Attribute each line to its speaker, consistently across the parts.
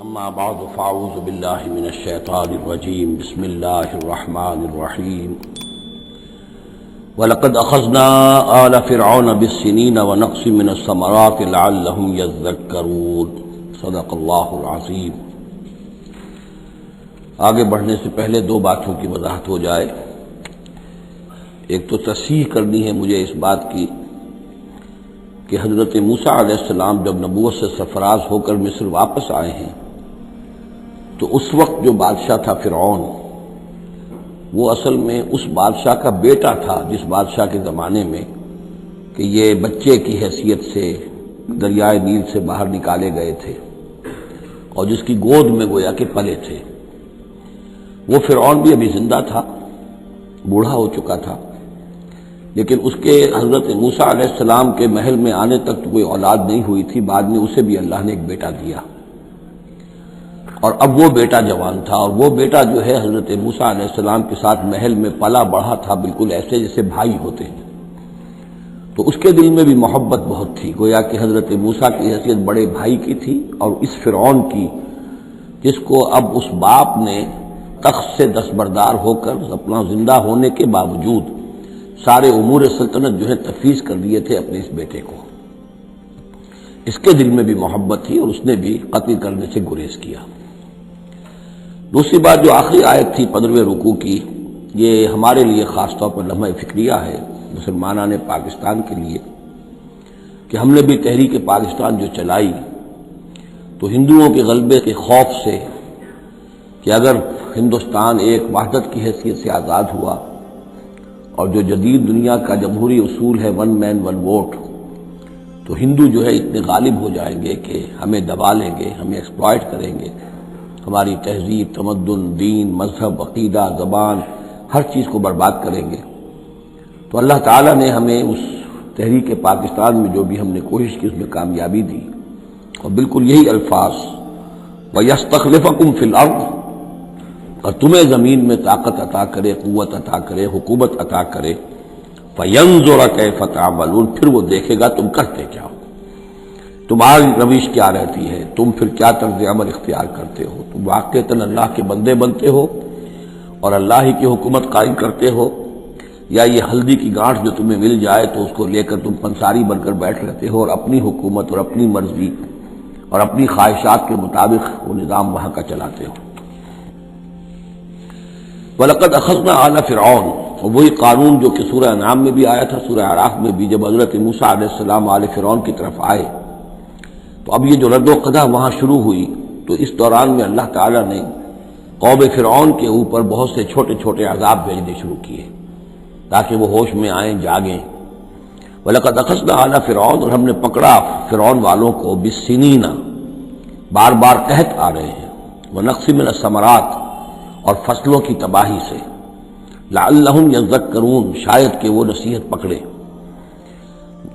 Speaker 1: اما بعد فاعوذ باللہ من الشیطان الرجیم بسم اللہ الرحمن الرحیم وَلَقَدْ أَخَذْنَا آلَ فِرْعَوْنَ بِالسِّنِينَ وَنَقْصٍ مِّنَ الثَّمَرَاتِ لَعَلَّهُمْ يَذَّكَّرُونَ صدق اللہ العظیم۔ آگے بڑھنے سے پہلے دو باتوں کی وضاحت ہو جائے۔ ایک تو تصحیح کرنی ہے مجھے اس بات کی کہ حضرت موسیٰ علیہ السلام جب نبوت سے سرفراز ہو کر مصر واپس آئے ہیں تو اس وقت جو بادشاہ تھا فرعون، وہ اصل میں اس بادشاہ کا بیٹا تھا جس بادشاہ کے زمانے میں کہ یہ بچے کی حیثیت سے دریائے نیل سے باہر نکالے گئے تھے اور جس کی گود میں گویا کہ پلے تھے۔ وہ فرعون بھی ابھی زندہ تھا، بوڑھا ہو چکا تھا، لیکن اس کے حضرت موسیٰ علیہ السلام کے محل میں آنے تک تو کوئی اولاد نہیں ہوئی تھی۔ بعد میں اسے بھی اللہ نے ایک بیٹا دیا اور اب وہ بیٹا جوان تھا، اور وہ بیٹا جو ہے حضرت موسیٰ علیہ السلام کے ساتھ محل میں پلا بڑھا تھا، بالکل ایسے جیسے بھائی ہوتے ہیں۔ تو اس کے دل میں بھی محبت بہت تھی، گویا کہ حضرت موسیٰ کی حیثیت بڑے بھائی کی تھی، اور اس فرعون کی جس کو اب اس باپ نے تخت سے دستبردار ہو کر اپنا زندہ ہونے کے باوجود سارے امور سلطنت جو ہے تفویض کر دیے تھے اپنے اس بیٹے کو، اس کے دل میں بھی محبت تھی اور اس نے بھی قتل کرنے سے گریز کیا۔ دوسری بات جو آخری آیت تھی 15ویں رکوع کی، یہ ہمارے لیے خاص طور پر لمحہ فکریہ ہے مسلمانان پاکستان کے لیے کہ ہم نے بھی تحریک پاکستان جو چلائی تو ہندوؤں کے غلبے کے خوف سے کہ اگر ہندوستان ایک وحدت کی حیثیت سے آزاد ہوا اور جو جدید دنیا کا جمہوری اصول ہے ون مین ون ووٹ، تو ہندو جو ہے اتنے غالب ہو جائیں گے کہ ہمیں دبا لیں گے، ہمیں ایکسپلائٹ کریں گے، ہماری تہذیب، تمدن، دین، مذہب، عقیدہ، زبان، ہر چیز کو برباد کریں گے۔ تو اللہ تعالیٰ نے ہمیں اس تحریک پاکستان میں جو بھی ہم نے کوشش کی اس میں کامیابی دی، اور بالکل یہی الفاظ وَيَسْتَخْلِفَكُمْ فِي الْأَرْضِ، اور تمہیں زمین میں طاقت عطا کرے، قوت عطا کرے، حکومت عطا کرے، فَيَنْظُرَ كَيْفَ تَعْمَلُونَ، پھر وہ دیکھے گا تم کرتے کیا ہو، تمہاری روش کیا رہتی ہے، تم پھر کیا طرز عمل اختیار کرتے ہو، تم واقعتاً اللہ کے بندے بنتے ہو اور اللہ ہی کی حکومت قائم کرتے ہو، یا یہ ہلدی کی گانٹھ جو تمہیں مل جائے تو اس کو لے کر تم پنساری بن کر بیٹھ رہتے ہو اور اپنی حکومت اور اپنی مرضی اور اپنی خواہشات کے مطابق وہ نظام وہاں کا چلاتے ہو۔ وَلَقَدْ أَخَذْنَا آلَ فِرْعَوْنَ، اور وہی قانون جو کہ سورہ انعام میں بھی آیا تھا، سورہ اعراف میں بھی، جب حضرت موسیٰ علیہ السلام آل فرعون کی طرف آئے تو اب یہ جو رد و قدح وہاں شروع ہوئی، تو اس دوران میں اللہ تعالیٰ نے قوم فرعون کے اوپر بہت سے چھوٹے چھوٹے عذاب بھیجنے شروع کیے تاکہ وہ ہوش میں آئیں، جاگیں۔ وَلَقَدْ أَخَذْنَا آلَ فِرْعَوْنَ، اور ہم نے پکڑا فرعون والوں کو بِالسِّنِينَ، بار بار قحط آ رہے ہیں، وَنَقْصٍ مِّنَ الثَّمَرَاتِ، اور فصلوں کی تباہی سے، لعلہم یذکرون، شاید کہ وہ نصیحت پکڑے۔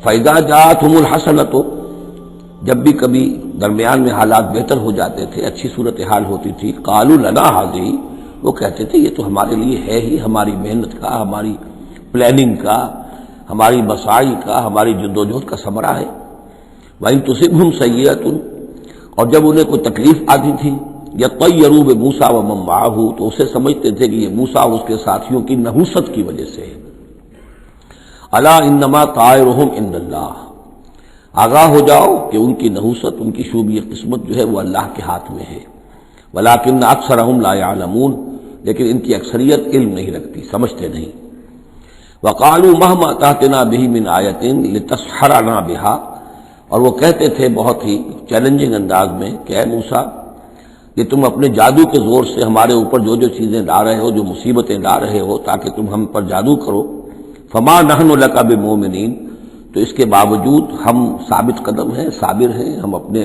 Speaker 1: فَإِذَا جَاءَتْهُمُ الْحَسَنَةُ، جب بھی کبھی درمیان میں حالات بہتر ہو جاتے تھے، اچھی صورتحال ہوتی تھی، قالوا لنا هذه، وہ کہتے تھے یہ تو ہمارے لیے ہے ہی، ہماری محنت کا، ہماری پلاننگ کا، ہماری مساعی کا، ہماری جدوجہد کا ثمرہ ہے۔ وَإِن تُصِبْهُمْ سَيِّئَةٌ، اور جب انہیں کوئی تکلیف آتی تھی، یطیروا بموسیٰ ومن معہ، تو اسے سمجھتے تھے کہ یہ موسیٰ اور اس کے ساتھیوں کی نحوست کی وجہ سے ہے۔ الا انما طائرہم عند اللہ، آگاہ ہو جاؤ کہ ان کی نحوست، ان کی شوبی قسمت جو ہے وہ اللہ کے ہاتھ میں ہے۔ ولکن اکثرہم لا یعلمون، لیکن ان کی اکثریت علم نہیں رکھتی، سمجھتے نہیں۔ وقالوا مہما تأتنا بہ من آیۃ لتسحرنا بہا، اور وہ کہتے تھے بہت ہی چیلنجنگ انداز میں کہ اے موسیٰ، کہ تم اپنے جادو کے زور سے ہمارے اوپر جو جو چیزیں لا رہے ہو، جو مصیبتیں لا رہے ہو تاکہ تم ہم پر جادو کرو، فما نحن لک بمؤمنین، تو اس کے باوجود ہم ثابت قدم ہیں، صابر ہیں، ہم اپنے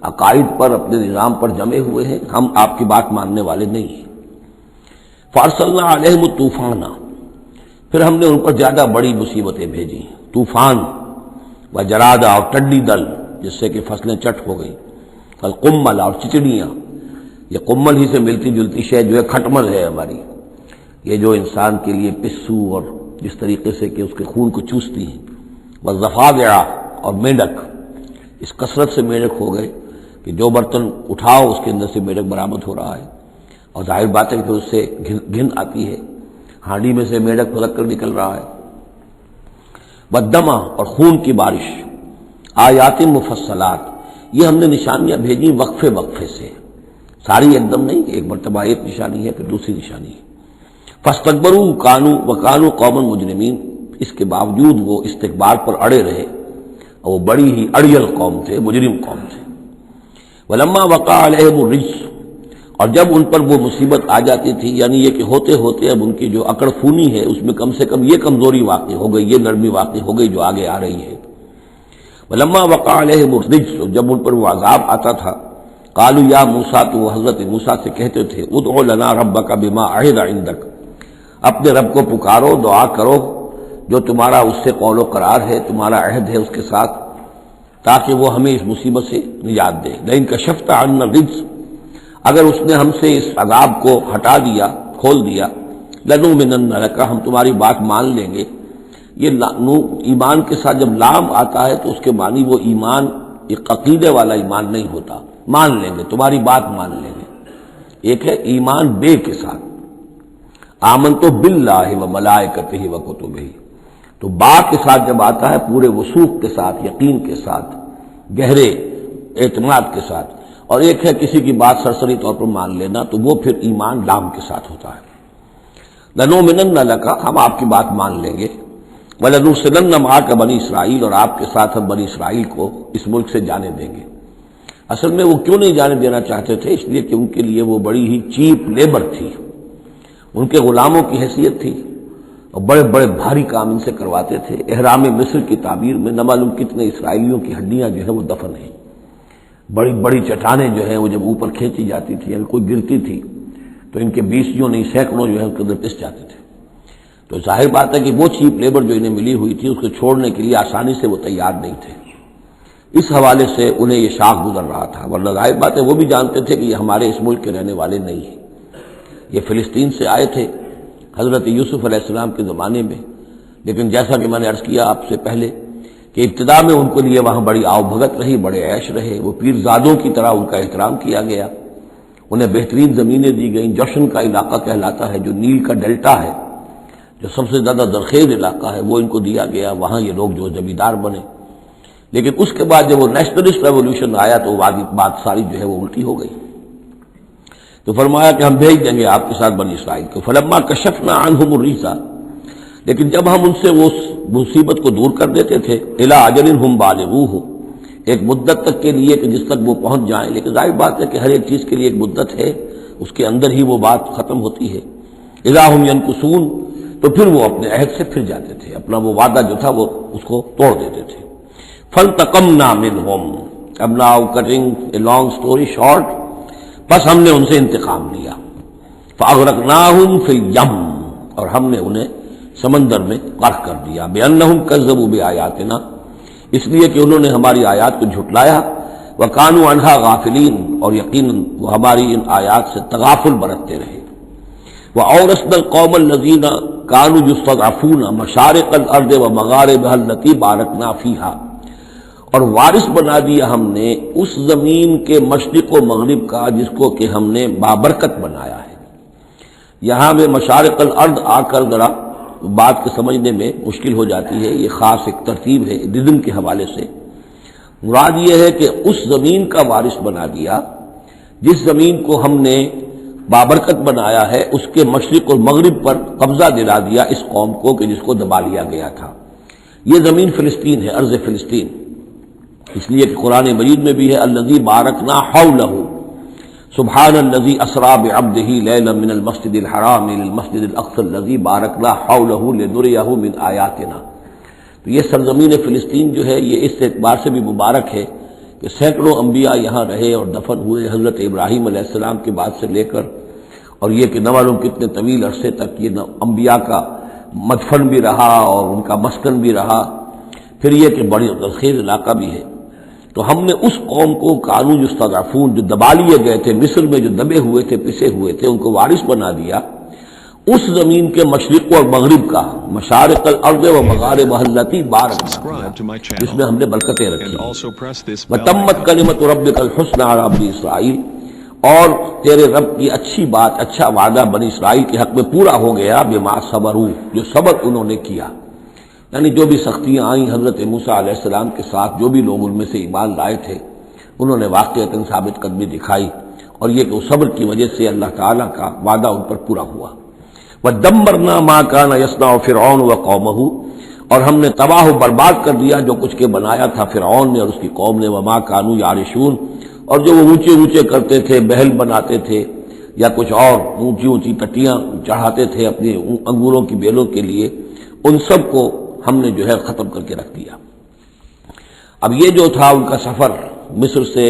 Speaker 1: عقائد پر، اپنے نظام پر جمے ہوئے ہیں، ہم آپ کی بات ماننے والے نہیں ہیں۔ فارسلنا علیہم الطوفان، پھر ہم نے ان پر زیادہ بڑی مصیبتیں بھیجی، طوفان وجرادہ، اور ٹڈی دل جس سے کہ فصلیں چٹ ہو گئی، القمل، اور چچڑیاں، یہ قمل ہی سے ملتی جلتی شے جو ہے کھٹمل ہے ہماری، یہ جو انسان کے لیے پسو اور جس طریقے سے کہ اس کے خون کو چوستی ہیں، والضفادع، اور مینڈک، اس کثرت سے مینڈک ہو گئے کہ جو برتن اٹھاؤ اس کے اندر سے میڑک برآمد ہو رہا ہے، اور ظاہر بات ہے کہ اس سے گھن آتی ہے، ہانڈی میں سے میڑک پھلک کر نکل رہا ہے۔ بدمہ اور خون کی بارش، آیات مفصلات، یہ ہم نے نشانیاں بھیجی وقفے وقفے سے، ساری ایک دم نہیں، ایک مرتبہ ایک نشانی ہے پھر دوسری نشانی ہے۔ فاستکبروا وکانوا قوما مجرمین، اس کے باوجود وہ استکبار پر اڑے رہے، اور وہ بڑی ہی اڑیل قوم تھے، مجرم قوم تھے۔ ولما وقع علیہم الرجس، اور جب ان پر وہ مصیبت آ جاتی تھی، یعنی یہ کہ ہوتے ہوتے اب ان کی جو اکڑ خونی ہے اس میں کم سے کم یہ کمزوری واقع ہو گئی، یہ نرمی واقع ہو گئی جو آگے آ رہی ہے۔ ولما وقع علیہم الرجس، جب ان پر وہ عذاب آتا تھا، قالوا یا موسیٰ، تو وہ حضرت موسیٰ سے کہتے تھے، ادع لنا ربک بما عہد عندک، اپنے رب کو پکارو، دعا کرو جو تمہارا اس سے قول و قرار ہے، تمہارا عہد ہے اس کے ساتھ، تاکہ وہ ہمیں اس مصیبت سے نجات دے۔ لئن کشفت عنا الرجس، اگر اس نے ہم سے اس عذاب کو ہٹا دیا، کھول دیا، لنؤمنن لک، ہم تمہاری بات مان لیں گے۔ یہ ایمان کے ساتھ جب لام آتا ہے تو اس کے معنی وہ ایمان، ایک عقیدے والا ایمان نہیں ہوتا، مان لیں گے، تمہاری بات مان لیں گے۔ ایک ہے ایمان بے کے ساتھ، آمنت باللہ و ملائکتہ و کتبہ، تو با کے ساتھ جب آتا ہے پورے وثوق کے ساتھ، یقین کے ساتھ، گہرے اعتماد کے ساتھ، اور ایک ہے کسی کی بات سرسری طور پر مان لینا، تو وہ پھر ایمان لام کے ساتھ ہوتا ہے۔ لنؤمنن لک، ہم آپ کی بات مان لیں گے، وَلَنُرْسِلَنَّ مَعَكَ بنی اسرائیل، اور آپ کے ساتھ ہم بنی اسرائیل کو اس ملک سے جانے دیں گے۔ اصل میں وہ کیوں نہیں جانے دینا چاہتے تھے؟ اس لیے کہ ان کے لیے وہ بڑی ہی چیپ لیبر تھی، ان کے غلاموں کی حیثیت تھی، اور بڑے بڑے بھاری کام ان سے کرواتے تھے۔ احرام مصر کی تعبیر میں نہ معلوم کتنے اسرائیلیوں کی ہڈیاں جو ہیں وہ دفن ہیں، بڑی بڑی چٹانیں جو ہیں وہ جب اوپر کھینچی جاتی تھی، اگر کوئی گرتی تھی تو ان کے 20 نہیں سینکڑوں جو ہے ان کے اندر پس جاتے تھے۔ تو ظاہر بات ہے کہ وہ چیپ لیبر جو انہیں ملی ہوئی تھی اس کو چھوڑنے کے لیے آسانی سے وہ تیار نہیں تھے، اس حوالے سے انہیں یہ شاخ گزر رہا تھا۔ ورنہ ظاہر بات ہے وہ بھی جانتے تھے کہ یہ ہمارے اس ملک کے رہنے والے نہیں ہیں، یہ فلسطین سے آئے تھے حضرت یوسف علیہ السلام کے زمانے میں، لیکن جیسا کہ میں نے عرض کیا آپ سے پہلے کہ ابتدا میں ان کے لیے وہاں بڑی آؤ بھگت رہی، بڑے عیش رہے، وہ پیرزادوں کی طرح ان کا احترام کیا گیا، انہیں بہترین زمینیں دی گئیں۔ جوشن کا علاقہ کہلاتا ہے جو نیل کا ڈیلٹا ہے، جو سب سے زیادہ زرخیز علاقہ ہے، وہ ان کو دیا گیا، وہاں یہ لوگ جو زمیندار بنے۔ لیکن اس کے بعد جب وہ نیشنلسٹ ریولوشن آیا تو بات ساری جو ہے وہ الٹی ہو گئی، تو فرمایا کہ ہم بھیج دیں گے آپ کے ساتھ بنی اسرائیل کو۔ فلما کشفنا عنہم الرجس، لیکن جب ہم ان سے وہ مصیبت کو دور کر دیتے تھے، الی اجل ہم بالغوہ، ایک مدت تک کے لیے کہ جس تک وہ پہنچ جائیں، لیکن ظاہر بات ہے کہ ہر ایک چیز کے لیے ایک مدت ہے، اس کے اندر ہی وہ بات ختم ہوتی ہے۔ اذا ہم ینکثون، تو پھر وہ اپنے عہد سے پھر جاتے تھے، اپنا وہ وعدہ جو تھا وہ اس کو توڑ دیتے تھے۔ فانتقمنا منہم، اب now cutting a long story short, بس ہم نے ان سے انتقام لیا۔ فاغرقناہم فی الیم، اور ہم نے انہیں سمندر میں غرق کر دیا، بانہم کذبوا بآیاتنا، اس لیے کہ انہوں نے ہماری آیات کو جھٹلایا، وکانوا عنہا غافلین، اور یقیناً وہ ہماری ان آیات سے تغافل برتتے رہے۔ وَأَوْرَثْنَا الْقَوْمَ الَّذِينَ كَانُوا يُسْتَضْعَفُونَ مَشَارِقَ الْأَرْضِ وَمَغَارِبَهَا الَّتِي بَارَكْنَا فِيهَا، اور وارث بنا دیا ہم نے اس زمین کے مشرق و مغرب کا جس کو کہ ہم نے بابرکت بنایا ہے۔ یہاں میں مشارق الارض آ کر ذرا بات کے سمجھنے میں مشکل ہو جاتی ہے، یہ خاص ایک ترتیب ہے رزم کے حوالے سے۔ مراد یہ ہے کہ اس زمین کا وارث بنا دیا جس زمین کو ہم نے بابرکت بنایا ہے، اس کے مشرق اور مغرب پر قبضہ دلا دیا اس قوم کو کہ جس کو دبا لیا گیا تھا۔ یہ زمین فلسطین ہے، ارض فلسطین، اس لیے کہ قرآن مجید میں بھی ہے الذی بارکنا حولہ، سبحان الذی اسری بعبدہ لیلا من المسجد الحرام الى المسجد الاقصی الذی بارکنا حولہ لنریہ من آیاتنا۔ تو یہ سرزمین فلسطین جو ہے یہ اس اعتبار سے بھی مبارک ہے کہ سینکڑوں انبیاء یہاں رہے اور دفن ہوئے، حضرت ابراہیم علیہ السلام کے بعد سے لے کر، اور یہ کہ نہ معلوم کتنے طویل عرصے تک یہ انبیاء کا مدفن بھی رہا اور ان کا مسکن بھی رہا۔ پھر یہ کہ بڑی زرخیز علاقہ بھی ہے۔ تو ہم نے اس قوم کو کانوا یستضعفون، جو دبا لیے گئے تھے، مصر میں جو دبے ہوئے تھے، پسے ہوئے تھے، ان کو وارث بنا دیا، اس زمین کے مشرق اور مغرب کا، مشارق الارض و مغاربها التي بارکنا، جس میں ہم نے برکتیں رکھی، وتمت کلمۃ ربک الحسنى علی بنی اسرائیل، اور تیرے رب کی اچھی بات، اچھا وعدہ بنی اسرائیل کے حق میں پورا ہو گیا، بما صبروا، جو صبر انہوں نے کیا، یعنی جو بھی سختیاں آئیں حضرت موسیٰ علیہ السلام کے ساتھ، جو بھی لوگ ان میں سے ایمان لائے تھے، انہوں نے واقعتاً ثابت قدمی دکھائی، اور یہ کہ وہ صبر کی وجہ سے اللہ تعالیٰ کا وعدہ ان پر پورا ہوا۔ وَدَمَّرْنَا مَا كَانَ يَصْنَعُ فِرْعَوْنُ وَقَوْمُهُ، اور ہم نے تباہ و برباد کر دیا جو کچھ کے بنایا تھا فرعون نے اور اس کی قوم نے، وَمَا كَانُوا يَعْرِشُونَ، اور جو وہ اونچے اونچے کرتے تھے، محل بناتے تھے یا کچھ اور اونچی اونچی ٹٹیاں چڑھاتے تھے اپنی انگوروں کی بیلوں کے لیے، ان سب کو ہم نے جو ہے ختم کر کے رکھ دیا۔ اب یہ جو تھا ان کا سفر مصر سے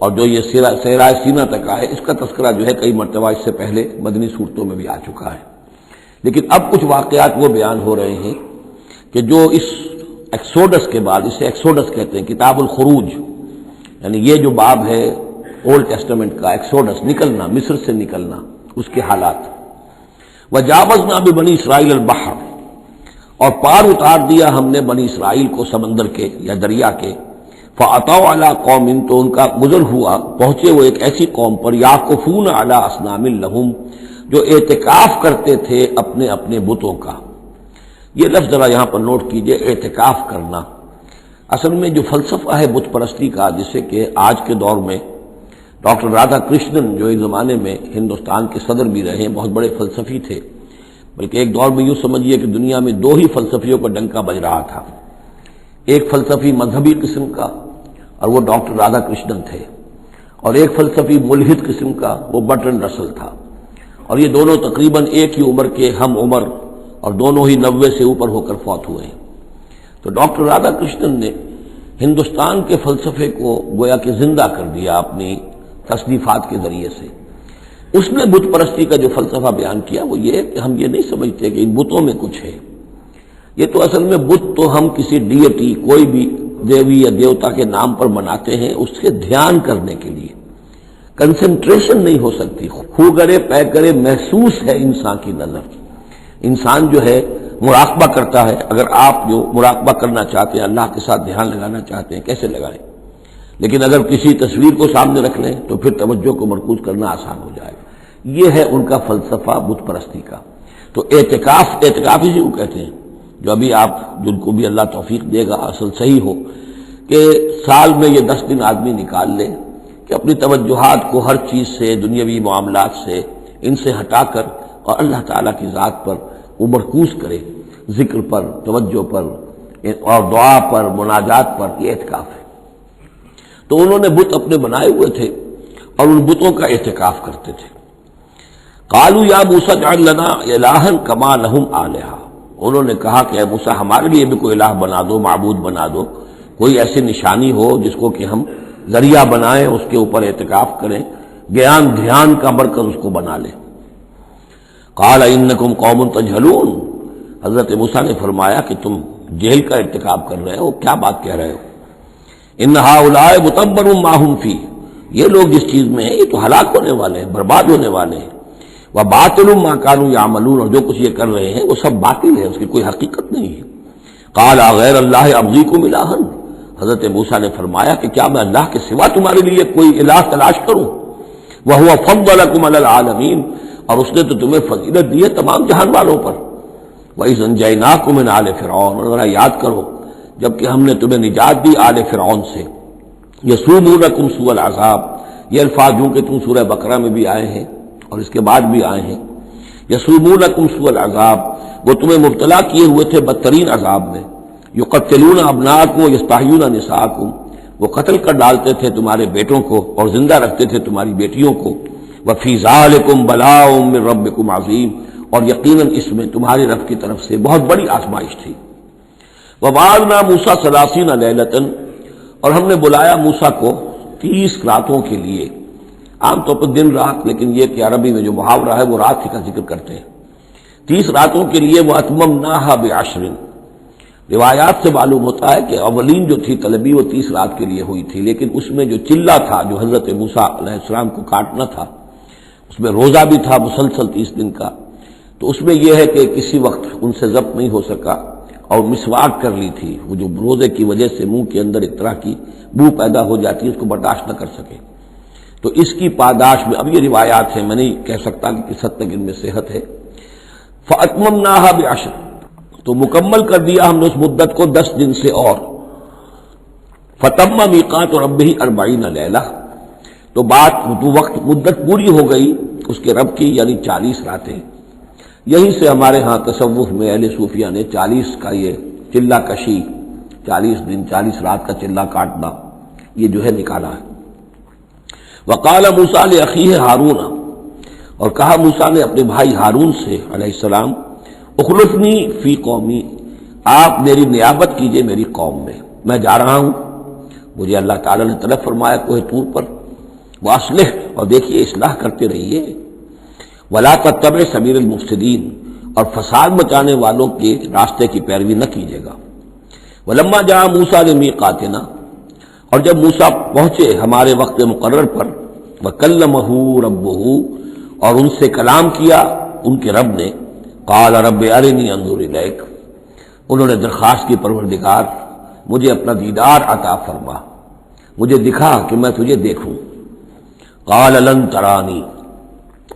Speaker 1: اور جو یہ صحرائے سینا تک آئے، اس کا تذکرہ جو ہے کئی مرتبہ اس سے پہلے مدنی صورتوں میں بھی آ چکا ہے، لیکن اب کچھ واقعات وہ بیان ہو رہے ہیں کہ جو اس ایکسوڈس کے بعد، اسے ایکسوڈس کہتے ہیں، کتاب الخروج، یعنی یہ جو باب ہے اولڈ ٹیسٹمنٹ کا، ایکسوڈس، نکلنا، مصر سے نکلنا، اس کے حالات۔ وجاوزنا ببنی اسرائیل البحر، اور پار اتار دیا ہم نے بنی اسرائیل کو سمندر کے یا دریا کے، فَأَتَوْا عَلَىٰ قَوْمٍ، تو ان کا گزر ہوا، پہنچے وہ ایک ایسی قوم پر، یعکفون علی اصنام لہم، جو اعتکاف کرتے تھے اپنے اپنے بتوں کا۔ یہ لفظ ذرا یہاں پر نوٹ کیجئے، اعتکاف کرنا۔ اصل میں جو فلسفہ ہے بت پرستی کا، جسے کہ آج کے دور میں ڈاکٹر رادھا کرشنن، جو ایک زمانے میں ہندوستان کے صدر بھی رہے، بہت بڑے فلسفی تھے، بلکہ ایک دور میں یوں سمجھیے کہ دنیا میں دو ہی فلسفیوں کا ڈنکا بج رہا تھا، ایک فلسفی مذہبی قسم کا اور وہ ڈاکٹر رادھا کرشنن تھے، اور ایک فلسفی ملحد قسم کا وہ برٹرنڈ رسل تھا، اور یہ دونوں تقریباً ایک ہی عمر کے ہم عمر، اور دونوں ہی 90 سے اوپر ہو کر فوت ہوئے ہیں۔ تو ڈاکٹر رادھا کرشنن نے ہندوستان کے فلسفے کو گویا کہ زندہ کر دیا اپنی تصنیفات کے ذریعے سے۔ اس نے بت پرستی کا جو فلسفہ بیان کیا وہ یہ کہ ہم یہ نہیں سمجھتے کہ ان بتوں میں کچھ ہے، یہ تو اصل میں بت تو ہم کسی ڈیٹی، کوئی بھی دیوی یا دیوتا کے نام پر بناتے ہیں اس کے دھیان کرنے کے لیے، کنسنٹریشن نہیں ہو سکتی، خو کرے پے کرے، محسوس ہے انسان کی نظر، انسان جو ہے مراقبہ کرتا ہے۔ اگر آپ جو مراقبہ کرنا چاہتے ہیں، اللہ کے ساتھ دھیان لگانا چاہتے ہیں، کیسے لگائیں؟ لیکن اگر کسی تصویر کو سامنے رکھ لیں تو پھر توجہ کو مرکوز کرنا آسان ہو جائے گا۔ یہ ہے ان کا فلسفہ بت پرستی کا۔ تو اعتکاف اسی کو کہتے ہیں، جو ابھی آپ جن کو بھی اللہ توفیق دے گا اصل صحیح ہو کہ سال میں یہ 10 دن آدمی نکال لے کہ اپنی توجہات کو ہر چیز سے، دنیاوی معاملات سے، ان سے ہٹا کر اور اللہ تعالیٰ کی ذات پر وہ مرکوز کرے، ذکر پر، توجہ پر اور دعا پر، مناجات پر، یہ اعتکاف ہے۔ تو انہوں نے بت اپنے بنائے ہوئے تھے اور ان بتوں کا اعتکاف کرتے تھے۔ قالوا یا موسیٰ اجعل لنا الہا کما لہم آلہہ، انہوں نے کہا کہ اے موسیٰ ہمارے لیے بھی کوئی الہ بنا دو، معبود بنا دو، کوئی ایسی نشانی ہو جس کو کہ ہم ذریعہ بنائیں، اس کے اوپر اعتکاف کریں، دھیان کا مرکز اس کو بنا لیں۔ قال انکم قوم تجہلون، حضرت موسیٰ نے فرمایا کہ تم جہل کا ارتکاب کر رہے ہو، کیا بات کہہ رہے ہو؟ ان ہؤلاء متبر ما هم فی، یہ لوگ جس چیز میں ہیں یہ تو ہلاک ہونے والے ہیں، برباد ہونے والے ہیں۔ وباطل ما كانوا يعملون، اور جو کچھ یہ کر رہے ہیں وہ سب باطل ہے، اس کی کوئی حقیقت نہیں ہے۔ قال غیر اللہ ابغیکم الہا، حضرت موسیٰ نے فرمایا کہ کیا میں اللہ کے سوا تمہارے لیے کوئی الہ تلاش کروں؟ وهو فضلکم علی العالمین، اور اس نے تو تمہیں فضیلت دی ہے تمام جہان والوں پر۔ وَإِذْ أَنْجَيْنَاكُمْ مِنْ آلِ فِرْعَوْنَ، اور ذرا یاد کرو جبکہ ہم نے تمہیں نجات دی آل فرعون سے۔ یسومونکم سوء العذاب، یہ الفاظ جو کہ تم سورہ بقرہ میں بھی آئے ہیں اور اس کے بعد بھی آئے ہیں۔ یسومونکم سوء العذاب، وہ تمہیں مبتلا کیے ہوئے تھے بدترین عذاب میں۔ یقتلون ابناءکم ویستحیون نساءکم، وہ قتل کر ڈالتے تھے تمہارے بیٹوں کو اور زندہ رکھتے تھے تمہاری بیٹیوں کو۔ وفی ذالکم بلاء من ربکم عظیم، اور یقیناً اس میں تمہاری رب کی طرف سے بہت بڑی آزمائش تھی۔ وَوَعَدْنَا مُوسَىٰ 30 لَيْلَةً، اور ہم نے بلایا موسیٰ کو 30 راتوں کے لیے، عام طور پر دن رات، لیکن یہ کہ عربی میں جو محاورہ ہے وہ رات کا ذکر کرتے ہیں۔ 30 راتوں کے لیے وَأَتْمَمْنَاهَا بِعَشْرٍ، روایات سے معلوم ہوتا ہے کہ اولین جو تھی طلبی وہ 30 رات کے لیے ہوئی تھی، لیکن اس میں جو چلہ تھا جو حضرت موسیٰ علیہ السلام کو کاٹنا تھا، اس میں روزہ بھی تھا مسلسل 30 دن کا، تو اس میں یہ ہے کہ کسی وقت ان سے ضبط نہیں ہو سکا اور مسواک کر لی تھی، وہ جو روزے کی وجہ سے منہ کے اندر ایک طرح کی بو پیدا ہو جاتی ہے، اس کو برداشت نہ کر سکے، تو اس کی پاداش میں اب یہ روایات ہیں، میں نہیں کہہ سکتا کہ کس حد تک ان میں صحت ہے۔ فَأَتْمَمْنَاهَا بِعَشْرٍ، تو مکمل کر دیا ہم نے اس مدت کو 10 دن سے اور۔ فَتَمَّ مِيقَاتُ رَبِّهِ 40 لَيْلَةً، تو وقت مدت پوری ہو گئی اس کے رب کی، یعنی 40 راتیں۔ یہیں سے ہمارے ہاں تصوف میں اہل صوفیہ نے 40 کا یہ چلہ کشی، 40 دن 40 رات کا چلہ کاٹنا، یہ جو ہے نکالا ہے۔ وقال موسیٰ لأخیہ ہارون، اور کہا موسیٰ نے اپنے بھائی ہارون سے علیہ السلام، اخلفنی فی قومی، آپ میری نیابت کیجئے میری قوم میں جا رہا ہوں، مجھے اللہ تعالیٰ نے طلب فرمایا کوہ طور پر، واصلح، اور دیکھیے اصلاح کرتے رہیے، ولا تتبع سبیل المفسدین، اور فساد مچانے والوں کے راستے کی پیروی نہ کیجیے گا۔ ولما جاء موسیٰ لمیقاتنا، اور جب موسیٰ پہنچے ہمارے وقت مقرر پر، وکلمہ ربہ، اور ان سے کلام کیا ان کے رب نے، قال رب ارنی انظر الیک، انہوں نے درخواست کی پروردگار مجھے اپنا دیدار عطا فرما، مجھے دکھا کہ میں تجھے دیکھوں۔ قال لن ترانی،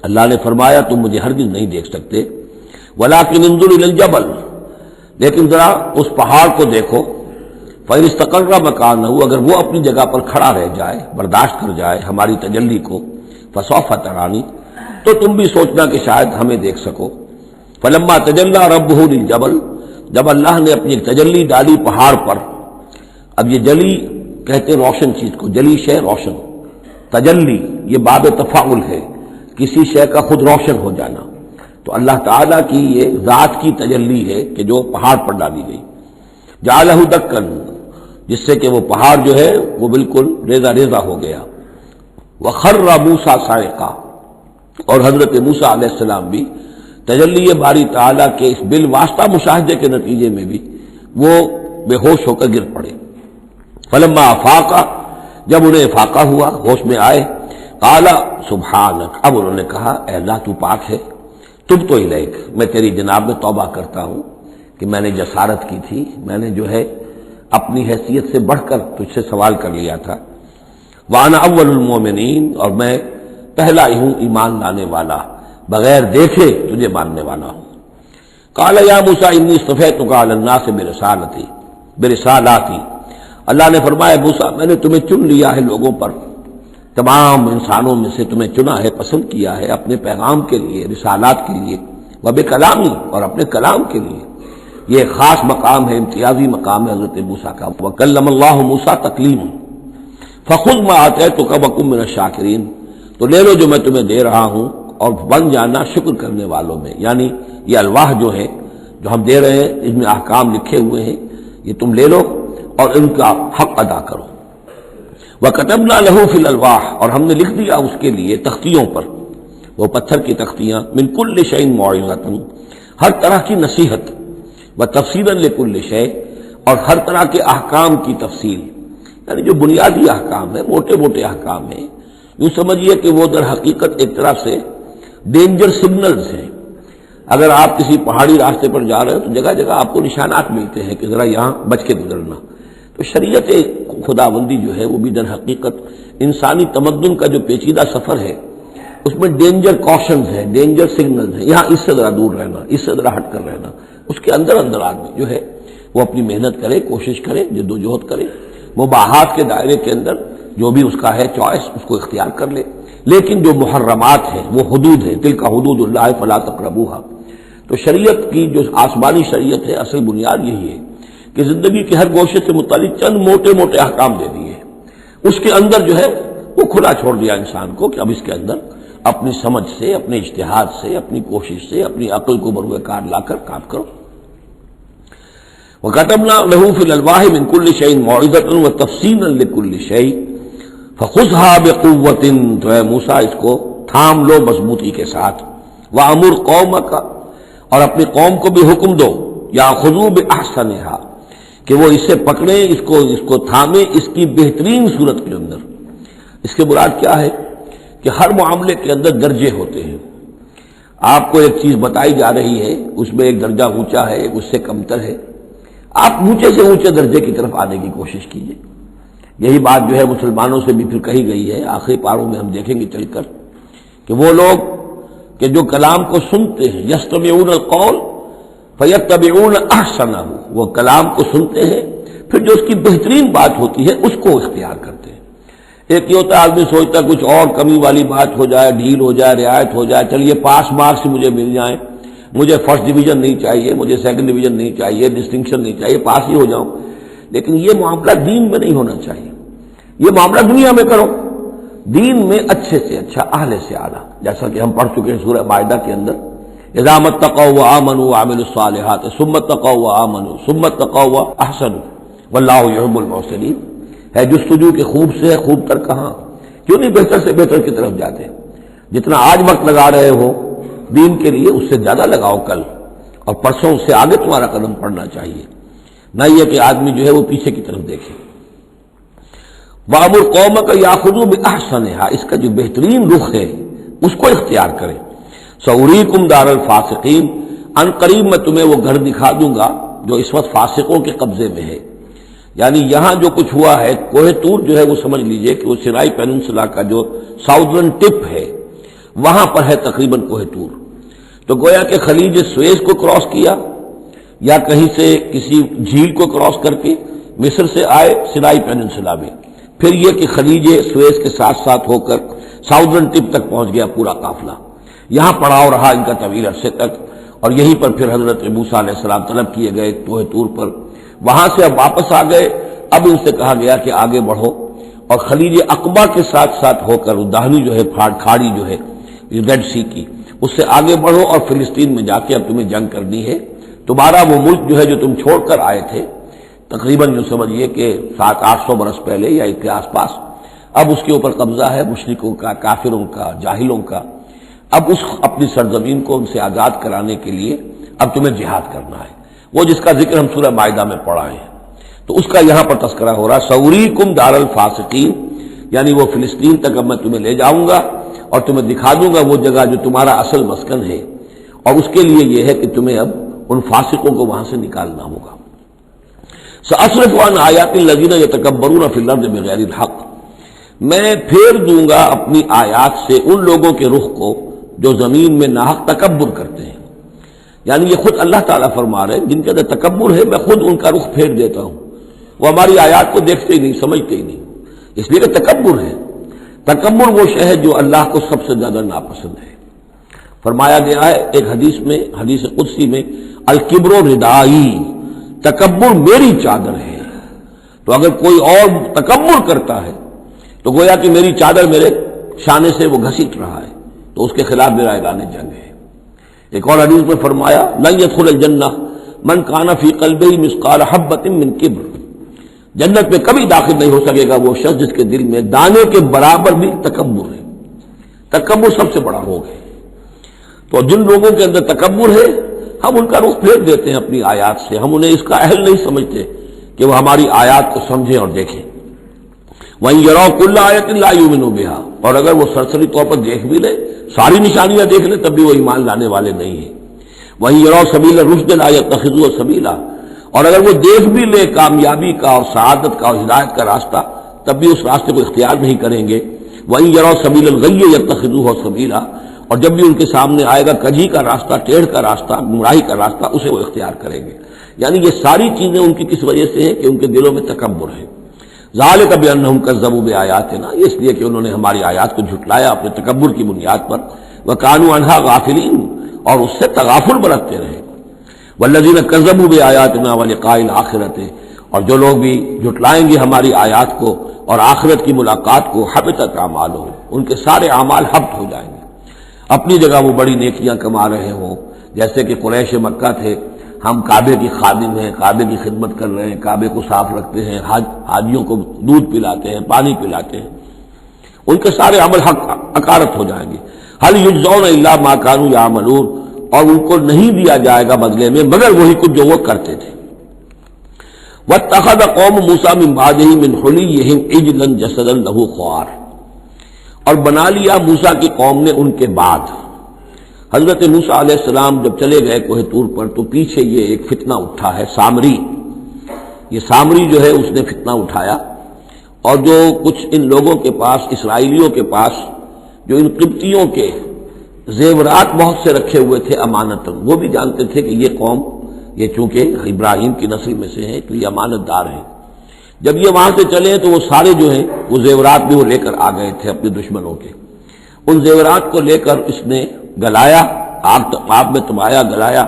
Speaker 1: اللہ نے فرمایا تم مجھے ہرگز نہیں دیکھ سکتے، ولکن انظر الی الجبل، لیکن ذرا اس پہاڑ کو دیکھو، فإن استقر مکانہ، اگر وہ اپنی جگہ پر کھڑا رہ جائے، برداشت کر جائے ہماری تجلی کو، فسوف ترانی، تو تم بھی سوچنا کہ شاید ہمیں دیکھ سکو۔ فلما تجلی ربہ للجبل، جب اللہ نے اپنی تجلی ڈالی پہاڑ پر، اب یہ جلی کہتے ہیں روشن چیز کو، جلی شے روشن، تجلی یہ باب تفاعل ہے، کسی شے کا خود روشن ہو جانا، تو اللہ تعالیٰ کی یہ ذات کی تجلی ہے کہ جو پہاڑ پر ڈالی گئی، جعلہ دکن، جس سے کہ وہ پہاڑ جو ہے وہ بالکل ریزہ ریزہ ہو گیا۔ وخر موسیٰ صاعقا، اور حضرت موسیٰ علیہ السلام بھی تجلی باری تعالیٰ کے اس بالواسطہ مشاہدے کے نتیجے میں بھی وہ بے ہوش ہو کر گر پڑے۔ فلما افاقا، جب انہیں افاقہ ہوا، ہوش میں آئے، قال سبحانک، اب انہوں نے کہا اے اللہ تو پاک ہے، تبت الیک، میں تیری جناب میں توبہ کرتا ہوں کہ میں نے جسارت کی تھی، میں نے جو ہے اپنی حیثیت سے بڑھ کر تجھ سے سوال کر لیا تھا۔ وانا اول المومنین، اور میں پہلا ہی ہوں ایمان لانے والا، بغیر دیکھے تجھے ماننے والا ہوں۔ قال یا موسیٰ انی اصطفیتک علی الناس برسالاتی، اللہ نے فرمایا موسیٰ میں نے تمہیں چن لیا ہے لوگوں پر، تمام انسانوں میں سے تمہیں چنا ہے، پسند کیا ہے اپنے پیغام کے لیے، رسالات کے لیے، وبکلامی، اور اپنے کلام کے لیے۔ یہ خاص مقام ہے، امتیازی مقام ہے حضرت موسیٰ کا۔ وکلم اللہ موسیٰ تکلیما، فخذ ما آتیتک وکن من الشاکرین، تو لے لو جو میں تمہیں دے رہا ہوں اور بن جانا شکر کرنے والوں میں، یعنی یہ الواح جو ہے جو ہم دے رہے ہیں اس میں احکام لکھے ہوئے ہیں، یہ تم لے لو اور ان کا حق ادا کرو۔ وَكَتَبْنَا لَهُ فِي الْأَلْوَاحِ، اور ہم نے لکھ دیا اس کے لیے تختیوں پر، وہ پتھر کی تختیاں، مِن كُلِّ شَيْءٍ مَوْعِظَةً، ہر طرح کی نصیحت، وَتَفْصِيلًا لِكُلِّ شَيْءٍ، اور ہر طرح کے احکام کی تفصیل، یعنی جو بنیادی احکام ہیں، موٹے موٹے احکام ہیں، یوں سمجھیے کہ وہ در حقیقت ایک طرح سے ڈینجر سگنلز ہیں۔ اگر آپ کسی پہاڑی راستے پر جا رہے ہیں تو جگہ جگہ آپ کو نشانات ملتے ہیں کہ ذرا یہاں بچ کے گزرنا، تو شریعت خداوندی جو ہے وہ بھی در حقیقت انسانی تمدن کا جو پیچیدہ سفر ہے اس میں ڈینجر کوشنز ہیں، ڈینجر سگنلز ہیں، یہاں اس سے ذرا دور رہنا، اس سے ذرا ہٹ کر رہنا، اس کے اندر اندر آدمی جو ہے وہ اپنی محنت کرے، کوشش کرے، جدوجہد کرے، مباحات کے دائرے کے اندر جو بھی اس کا ہے چوائس اس کو اختیار کر لے، لیکن جو محرمات ہیں وہ حدود ہیں، تلک حدود اللہ فلا تقربوها۔ تو شریعت کی جو آسمانی شریعت ہے اصل بنیاد یہی ہے کہ زندگی کے ہر گوشے سے متعلق چند موٹے موٹے احکام دے دیے، اس کے اندر جو ہے وہ کھلا چھوڑ دیا انسان کو کہ اب اس کے اندر اپنی سمجھ سے، اپنے اجتہاد سے، اپنی کوشش سے، اپنی عقل کو بروئے کار لا کر کام کرو۔ وَكَتَبْنَا لَهُ فِي الْأَلْوَاحِ مِن كُلِّ شَيْءٍ مَوْعِظَةً وَتَفْصِيلًا لِكُلِّ شَيْءٍ فَخُذْهَا بِقُوَّةٍ، تو اے موسیٰ اس کو تھام لو مضبوطی کے ساتھ، وَأَمُرْ قَوْمَكَ، اور اپنی قوم کو بھی حکم دو، يَأْخُذُوا بِأَحْسَنِهَا، کہ وہ اسے پکڑیں، اس کو تھامیں اس کی بہترین صورت کے اندر۔ اس کے مراد کیا ہے کہ ہر معاملے کے اندر درجے ہوتے ہیں۔ آپ کو ایک چیز بتائی جا رہی ہے، اس میں ایک درجہ اونچا ہے، ایک اس سے کمتر ہے، آپ اونچے سے اونچے درجے کی طرف آنے کی کوشش کیجیے۔ یہی بات جو ہے مسلمانوں سے بھی پھر کہی گئی ہے، آخری پاروں میں ہم دیکھیں گے چل کر کہ وہ لوگ کہ جو کلام کو سنتے ہیں، یستمعون القول فیتبعون احسنہ، وہ کلام کو سنتے ہیں پھر جو اس کی بہترین بات ہوتی ہے اس کو اختیار کرتے ہیں۔ ایک یہ ہوتا ہے آدمی سوچتا ہے کچھ اور کمی والی بات ہو جائے، ڈھیل ہو جائے، رعایت ہو جائے، چلیے پاس مارکس مجھے مل جائیں، مجھے فرسٹ ڈویژن نہیں چاہیے، مجھے سیکنڈ ڈویژن نہیں چاہیے، ڈسٹنکشن نہیں چاہیے، پاس ہی ہو جاؤں۔ لیکن یہ معاملہ دین میں نہیں ہونا چاہیے، یہ معاملہ دنیا میں کرو، دین میں اچھے سے اچھا، اعلی سے اعلیٰ، جیسا کہ ہم پڑھ چکے ہیں سورہ مائدہ کے اندر، اذا اتقوا وآمنوا وعملوا الصالحات ثم اتقوا وآمنوا ثم اتقوا واحسنوا واللہ یحب المحسنین۔ ہے جستجو کہ خوب سے خوب تر کہاں، کیوں نہیں بہتر سے بہتر کی طرف جاتے؟ جتنا آج وقت لگا رہے ہو دین کے لیے، اس سے زیادہ لگاؤ کل اور پرسوں، اس سے آگے تمہارا قدم پڑنا چاہیے، نہ یہ کہ آدمی جو ہے وہ پیچھے کی طرف دیکھے۔ وَأَمُرْ قَوْمَكَ يَأْخُذُوا بِأَحْسَنِهَا، اس کا جو بہترین رخ ہے اس کو اختیار کریں۔ سَأُرِيكُمْ دَارَ الْفَاسِقِينَ، ان قریب میں تمہیں وہ گھر دکھا دوں گا جو اس وقت فاسقوں کے قبضے میں ہے۔ یعنی یہاں جو کچھ ہوا ہے، کوہ طور جو ہے وہ سمجھ لیجئے کہ وہ سینائی پیننسلا کا جو ساؤدرن ٹپ ہے وہاں پر ہے تقریباً کوہ طور۔ تو گویا کہ خلیج سویز کو کراس کیا یا کہیں سے کسی جھیل کو کراس کر کے مصر سے آئے سینائی پیننسلا میں، پھر یہ کہ خلیج سویز کے ساتھ ساتھ ہو کر ساؤدرن ٹپ تک پہنچ گیا پورا قافلہ، یہاں پڑاؤ رہا ان کا طویل عرصے تک، اور یہیں پر پھر حضرت موسیٰ علیہ السلام طلب کیے گئے کوہ طور پر، وہاں سے اب واپس آ گئے۔ اب ان سے کہا گیا کہ آگے بڑھو اور خلیج عقبہ کے ساتھ ساتھ ہو کر داہنی جو ہے کھاڑی جو ہے ریڈ سی کی، اس سے آگے بڑھو اور فلسطین میں جا کے اب تمہیں جنگ کرنی ہے، تمہارا وہ ملک جو ہے جو تم چھوڑ کر آئے تھے تقریباً جو سمجھیے کہ 700-800 برس پہلے یا اس کے آس پاس، اب اس کے اوپر قبضہ ہے مشرکوں کا، کافروں کا، جاہلوں کا۔ اب اس اپنی سرزمین کو ان سے آزاد کرانے کے لیے اب تمہیں جہاد کرنا ہے، وہ جس کا ذکر ہم سورہ مائدہ میں پڑھا ہے، تو اس کا یہاں پر تذکرہ ہو رہا ہے۔ سوریکم دار الفاسقین، یعنی وہ فلسطین تک اب میں تمہیں لے جاؤں گا اور تمہیں دکھا دوں گا وہ جگہ جو تمہارا اصل مسکن ہے، اور اس کے لیے یہ ہے کہ تمہیں اب ان فاسقوں کو وہاں سے نکالنا ہوگا۔ سأصرف عن آیات الذین یتکبرون فی الارض بغیر الحق، میں پھیر دوں گا اپنی آیات سے ان لوگوں کے رخ کو جو زمین میں ناحق تکبر کرتے ہیں، یعنی یہ خود اللہ تعالیٰ فرما رہے ہیں جن کے اندر تکبر ہے میں خود ان کا رخ پھیر دیتا ہوں، وہ ہماری آیات کو دیکھتے ہی نہیں، سمجھتے ہی نہیں، اس لیے کہ تکبر ہے۔ تکبر وہ شے ہے جو اللہ کو سب سے زیادہ ناپسند ہے۔ فرمایا گیا ہے ایک حدیث میں، حدیث قدسی میں، الکبر ردائی، تکبر میری چادر ہے۔ تو اگر کوئی اور تکبر کرتا ہے تو گویا کہ میری چادر میرے شانے سے وہ گھسیٹ رہا ہے، تو اس کے خلاف میرا اعلان جنگ ہے۔ ایک اور حدیث میں فرمایا لن يدخل الجنہ من کان فی قلبہ مثقال حبۃ من کبر، جنت میں کبھی داخل نہیں ہو سکے گا وہ شخص جس کے دل میں دانے کے برابر بھی تکبر ہے۔ تکبر سب سے بڑا روگ ہے۔ تو جن لوگوں کے اندر تکبر ہے ہم ان کا رخ پھیر دیتے ہیں اپنی آیات سے، ہم انہیں اس کا اہل نہیں سمجھتے کہ وہ ہماری آیات کو سمجھیں اور دیکھیں۔ وَإِن يَرَوْا كُلَّ آیَةٍ لَا يُؤْمِنُوا بِهَا، اور اگر وہ سرسری طور پر دیکھ بھی لے، ساری نشانیاں دیکھ لیں، تب بھی وہ ایمان لانے والے نہیں ہیں۔ وَإِن يَرَوْا سَبِيلَ الرُّشْدِ لَا يَتَّخِذُوهُ سَبِيلًا، اور اگر وہ دیکھ بھی لے کامیابی کا اور سعادت کا اور ہدایت کا راستہ، تب بھی اس راستے کو اختیار نہیں کریں گے۔ وَإِن يَرَوْا سَبِيلَ الْغَيِّ يَتَّخِذُوهُ سَبِيلًا، اور جب بھی ان کے سامنے آئے گا کجی کا راستہ، ٹیڑھ کا راستہ، گمراہی کا راستہ، اسے وہ اختیار کریں گے۔ یعنی یہ ساری چیزیں ان کی کس وجہ سے ہیں کہ ان کے دلوں میں تکبر ہے۔ ذالک بانہم کذبوا بآیاتنا، اس لیے کہ انہوں نے ہماری آیات کو جھٹلایا اپنے تکبر کی بنیاد پر، وکانوا عنہا غافلین، اور اس سے تغافل برتتے رہے۔ والذین کذبوا بآیاتنا ولقاء الآخرۃ، اور جو لوگ بھی جھٹلائیں گے ہماری آیات کو اور آخرت کی ملاقات کو، حبطت اعمالہم، ان کے سارے اعمال حبط ہو جائیں گے۔ اپنی جگہ وہ بڑی نیکیاں کما رہے ہوں، جیسے کہ قریش مکہ تھے، ہم کعبے کی خادم ہیں، کعبے کی خدمت کر رہے ہیں، کعبے کو صاف رکھتے ہیں، حاجیوں کو دودھ پلاتے ہیں، پانی پلاتے ہیں، ان کے سارے عمل حق عقارت ہو جائیں گے۔ هل یجزون الا ما كانوا یعملون، اور ان کو نہیں دیا جائے گا بدلے میں مگر وہی کچھ جو وہ کرتے تھے۔ واتخذ قوم موسیٰ من بعدہ من حلیہم عجلا جسدا لہ خوار، اور بنا لیا موسیٰ کی قوم نے ان کے بعد حضرت موسیٰ علیہ السلام جب چلے گئے کوہ طور پر تو پیچھے یہ ایک فتنہ اٹھا ہے سامری. یہ سامری جو ہے اس نے فتنہ اٹھایا، اور جو کچھ ان لوگوں کے پاس، اسرائیلیوں کے پاس، جو ان قبطیوں کے زیورات بہت سے رکھے ہوئے تھے امانتاً، وہ بھی جانتے تھے کہ یہ قوم، یہ چونکہ ابراہیم کی نسل میں سے ہیں تو یہ امانت دار ہیں. جب یہ وہاں سے چلے تو وہ سارے جو ہیں وہ زیورات بھی وہ لے کر آ گئے تھے اپنے دشمنوں کے. ان زیورات کو لے کر اس نے گلایا، آگ میں تمایا، گلایا،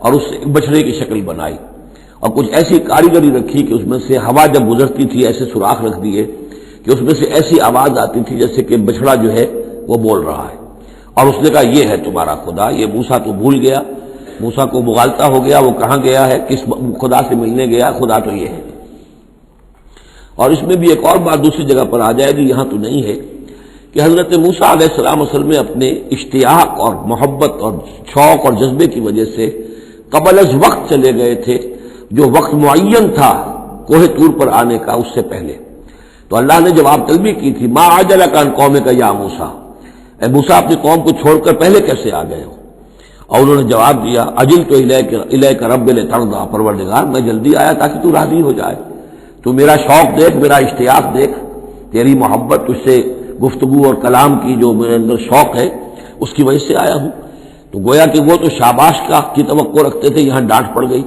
Speaker 1: اور اس سے ایک بچڑے کی شکل بنائی، اور کچھ ایسی کاریگری رکھی کہ اس میں سے ہوا جب گزرتی تھی ایسے سوراخ رکھ دیے کہ اس میں سے ایسی آواز آتی تھی جیسے کہ بچڑا جو ہے وہ بول رہا ہے. اور اس نے کہا یہ ہے تمہارا خدا. یہ موسیٰ تو بھول گیا، موسیٰ کو مغالطہ ہو گیا، وہ کہاں گیا ہے، کس خدا سے ملنے گیا، خدا تو یہ ہے. اور اس میں بھی ایک اور بات دوسری جگہ پر آ جائے گی، یہاں تو نہیں ہے، کہ حضرت موسیٰ علیہ السلام اصل میں اپنے اشتیاق اور محبت اور شوق اور جذبے کی وجہ سے قبل از وقت چلے گئے تھے، جو وقت معین تھا کوہ طور پر آنے کا اس سے پہلے. تو اللہ نے جواب طلبی کی تھی، ما عجلک عن قومک یا موسیٰ، اے موسیٰ اپنی قوم کو چھوڑ کر پہلے کیسے آ گئے ہو؟ اور انہوں نے جواب دیا، اجلت الیک رب لترضی، پروردگار میں جلدی آیا تاکہ تو راضی ہو جائے. تو میرا شوق دیکھ، میرا اشتیاق دیکھ، تیری محبت، تجھ سے گفتگو اور کلام کی جو میرے اندر شوق ہے اس کی وجہ سے آیا ہوں. تو گویا کہ وہ تو شاباش کی توقع رکھتے تھے، یہاں ڈانٹ پڑ گئی.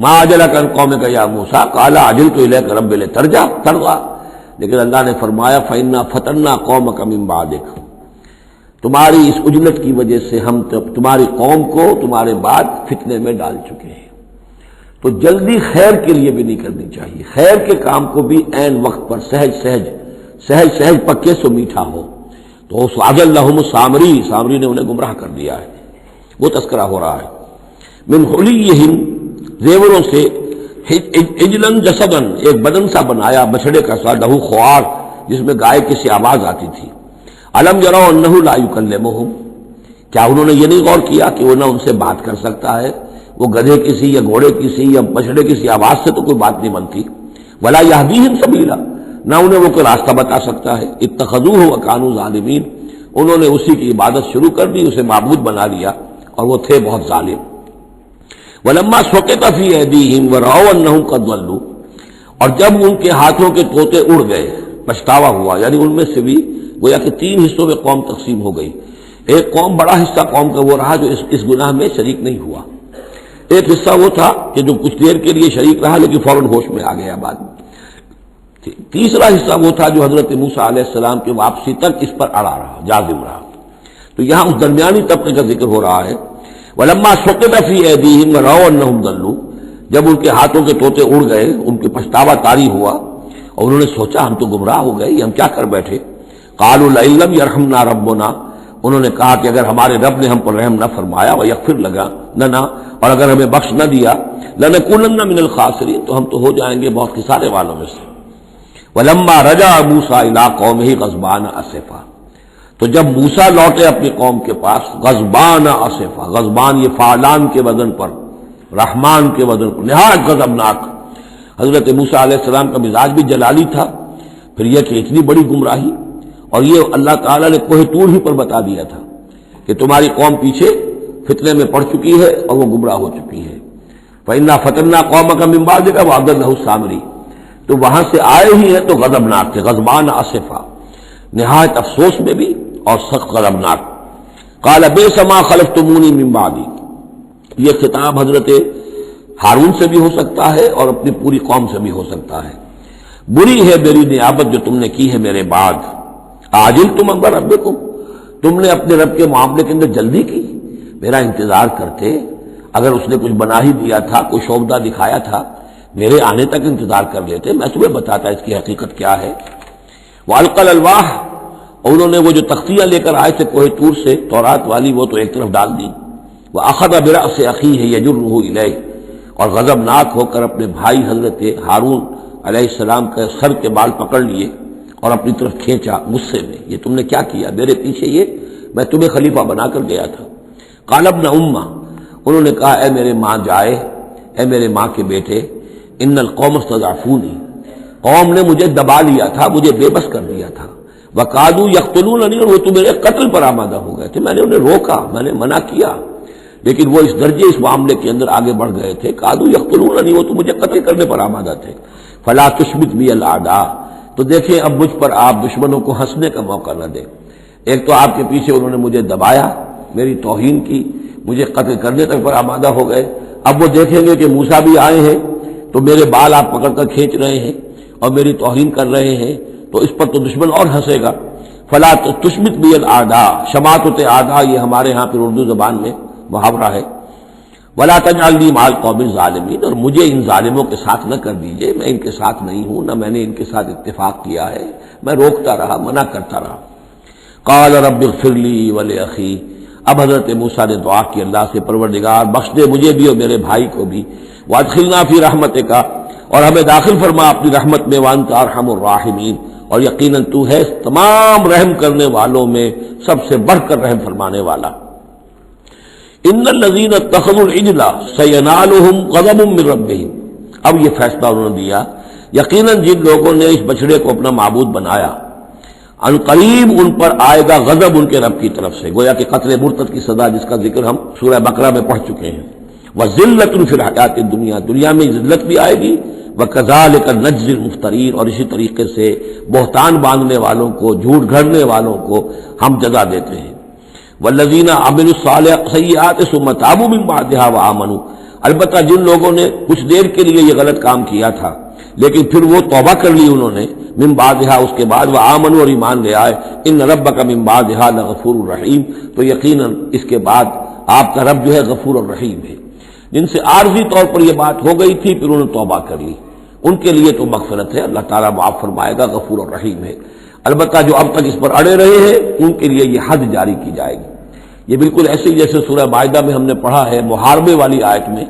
Speaker 1: ما عجلک عن قومک یا موسیٰ قال عجلت الیک رب لترضی، لیکن اللہ نے فرمایا فإنا فتنا قومک من بعدک، تمہاری اس عجلت کی وجہ سے ہم تمہاری قوم کو تمہارے بعد فتنے میں ڈال چکے ہیں. تو جلدی خیر کے لیے بھی نہیں کرنی چاہیے، خیر کے کام کو بھی عین وقت پر سہج سہج پکے سو میٹھا ہو. تو اضلهم سامری نے انہیں گمراہ کر دیا ہے. وہ تذکرہ ہو رہا ہے من حلیہم، زیوروں سے، عجلاً جسداً، ایک بدن سا بنایا بچڑے کا سا، لہو خوار، جس میں گائے کی سی آواز آتی تھی. الم یروا انہ لا یکلمہم، کیا انہوں نے یہ نہیں غور کیا کہ وہ نہ ان سے بات کر سکتا ہے، وہ گدھے کی سی یا گھوڑے کی سی یا بچڑے کی سی آواز سے تو کوئی بات نہیں بنتی. ولا یہدیہم سبیلا، نہ انہیں وہ کوئی راستہ بتا سکتا ہے. اتخذوہ وکانوا ظالمین، انہوں نے اسی کی عبادت شروع کر دی، اسے معبود بنا لیا، اور وہ تھے بہت ظالم. ولما سقط فی ایدیہم ورأوا انہم قد ضلوا، اور جب ان کے ہاتھوں کے طوطے اڑ گئے، پچھتاوا ہوا، یعنی ان میں سے بھی گویا کہ 3 حصوں میں قوم تقسیم ہو گئی. ایک قوم، بڑا حصہ قوم کا وہ رہا جو اس گناہ میں شریک نہیں ہوا. ایک حصہ وہ تھا کہ جو کچھ دیر کے لیے شریک رہا لیکن فوراً ہوش میں آ گیا بعد میں. تیسرا حصہ وہ تھا جو حضرت موسیٰ علیہ السلام کی واپسی تک اس پر اڑا رہا، جازم رہا. تو یہاں اس درمیانی طبقے کا ذکر ہو رہا ہے. ولما سقط فی ایدیہم ورأوا انہم ضلوا، جب ان کے ہاتھوں کے طوطے اڑ گئے، ان کے پچھتاوا طاری ہوا، اور انہوں نے سوچا ہم تو گمراہ ہو گئے، ہم کیا کر بیٹھے. قالوا لئن لم یرحمنا ربنا، انہوں نے کہا کہ اگر ہمارے رب نے ہم پر رحم نہ فرمایا، ویغفر لنا، اور اگر ہمیں بخش نہ دیا، لنکونن من الخاسرین، تو ہم تو ہو جائیں گے بہت خسارے والوں میں سے. ولما رجع موسیٰ الی قومہ غضبان اسفا، تو جب موسیٰ لوٹے اپنی قوم کے پاس غضبان اسفا، غضبان یہ فعلان کے وزن پر، رحمان کے وزن پر، نہایت غضبناک. حضرت موسیٰ علیہ السلام کا مزاج بھی جلالی تھا، پھر یہ کہ اتنی بڑی گمراہی، اور یہ اللہ تعالیٰ نے کوہ طور ہی پر بتا دیا تھا کہ تمہاری قوم پیچھے فتنے میں پڑ چکی ہے اور وہ گمراہ ہو چکی ہے. فإنا فتنا قومک من بعدک وأضلہ السامری، تو وہاں سے آئے ہی ہیں تو غضبناک تھے، غضبان اسفا، نہایت افسوس میں بھی اور سخت غضبناک. قال بئس ما خلفتمونی من بعدی، یہ خطاب حضرت ہارون سے بھی ہو سکتا ہے اور اپنی پوری قوم سے بھی ہو سکتا ہے. بری ہے میری نیابت جو تم نے کی ہے میرے بعد. عاجلتم امر ربکم، تم نے اپنے رب کے معاملے کے اندر جلدی کی، میرا انتظار کرتے. اگر اس نے کچھ بنا ہی دیا تھا، کوئی شوبدہ دکھایا تھا، میرے آنے تک انتظار کر لیتے، میں تمہیں بتاتا اس کی حقیقت کیا ہے. وَأَلْقَى الْأَلْوَاحَ، اور انہوں نے وہ جو تختیاں لے کر آئے تھے کوہ طور سے تورات والی، وہ تو ایک طرف ڈال دی. وَأَخَذَ بِرَأْسِ أَخِيهِ يَجُرُّهُ إِلَيْهِ، اور غضبناک ہو کر اپنے بھائی حضرت ہارون علیہ السلام کے سر کے بال پکڑ لیے اور اپنی طرف کھینچا غصے میں. یہ تم نے کیا کیا میرے پیچھے؟ یہ میں تمہیں خلیفہ بنا کر گیا تھا. قال ابن امہ، انہوں نے کہا اے میرے ماں جائے، اے میرے ماں کے بیٹے، ان القوم استضعفونی، قوم نے مجھے دبا لیا تھا، مجھے بے بس کر دیا تھا. وقادو یقتلوننی، اور وہ تو میرے قتل پر آمادہ ہو گئے تھے. میں نے انہیں روکا، میں نے منع کیا، لیکن وہ اس درجے اس معاملے کے اندر آگے بڑھ گئے تھے. قادو یقتلوننی، وہ تو مجھے قتل کرنے پر آمادہ تھے. فلا تشمت بی الاعداء، تو دیکھیں اب مجھ پر آپ دشمنوں کو ہنسنے کا موقع نہ دیں. ایک تو آپ کے پیچھے انہوں نے مجھے دبایا، میری توہین کی، مجھے قتل کرنے تک پر آمادہ ہو گئے. اب وہ دیکھیں گے کہ موسیٰ بھی آئے ہیں تو میرے بال آپ پکڑ کر کھینچ رہے ہیں اور میری توہین کر رہے ہیں، تو اس پر تو دشمن اور ہنسے گا. فلا تشمت بی الاعداء، شماتت اعداء یہ ہمارے ہاں پھر اردو زبان میں محاورہ ہے. ولا تجعلنی مع القوم الظالمین، اور مجھے ان ظالموں کے ساتھ نہ کر دیجئے، میں ان کے ساتھ نہیں ہوں، نہ میں نے ان کے ساتھ اتفاق کیا ہے، میں روکتا رہا، منع کرتا رہا. قال رب اغفر لی ولاخی، اب حضرت موسیٰ نے دعا کی اللہ سے، پروردگار بخش دے مجھے بھی اور میرے بھائی کو بھی. وادخلنا فی رحمتک، اور ہمیں داخل فرما اپنی رحمت میں. وانت ارحم الراحمین، اور یقیناً تو ہے تمام رحم کرنے والوں میں سب سے بڑھ کر رحم فرمانے والا. ان الذین اتخذوا العجل سینالهم غضب من ربهم، اب یہ فیصلہ انہوں نے دیا، یقیناً جن لوگوں نے اس بچڑے کو اپنا معبود بنایا، ان قریب ان پر آئے گا غضب ان کے رب کی طرف سے. گویا کہ قتل مرتد کی سزا جس کا ذکر ہم سورہ بقرہ میں پڑھ چکے ہیں. وذلۃ فی الحیات الدنیا، دنیا میں ذلت بھی آئے گی. وکذالک نجزی المفترین، اور اسی طریقے سے بہتان باندھنے والوں کو، جھوٹ گھڑنے والوں کو ہم جزا دیتے ہیں. والذین عملوا السیئات ثم تابوا من بعدها وآمنوا، البتہ جن لوگوں نے کچھ دیر کے لیے یہ غلط کام کیا تھا لیکن پھر وہ توبہ کر لی انہوں نے، من بعدها اس کے بعد، وآمنوا اور ایمان لے آئے، ان ربک من بعدها لغفور الرحیم، تو یقیناً اس کے بعد آپ کا رب جو ہے غفور الرحیم ہے. جن سے عارضی طور پر یہ بات ہو گئی تھی پھر انہوں نے توبہ کر لی، ان کے لیے تو مغفرت ہے، اللہ تعالیٰ معاف فرمائے گا، غفور الرحیم ہے. البتہ جو اب تک اس پر اڑے رہے ہیں ان کے لیے یہ حد جاری کی جائے گی. یہ بالکل ایسے ہی جیسے سورہ مائدہ میں ہم نے پڑھا ہے محاربے والی آیت میں،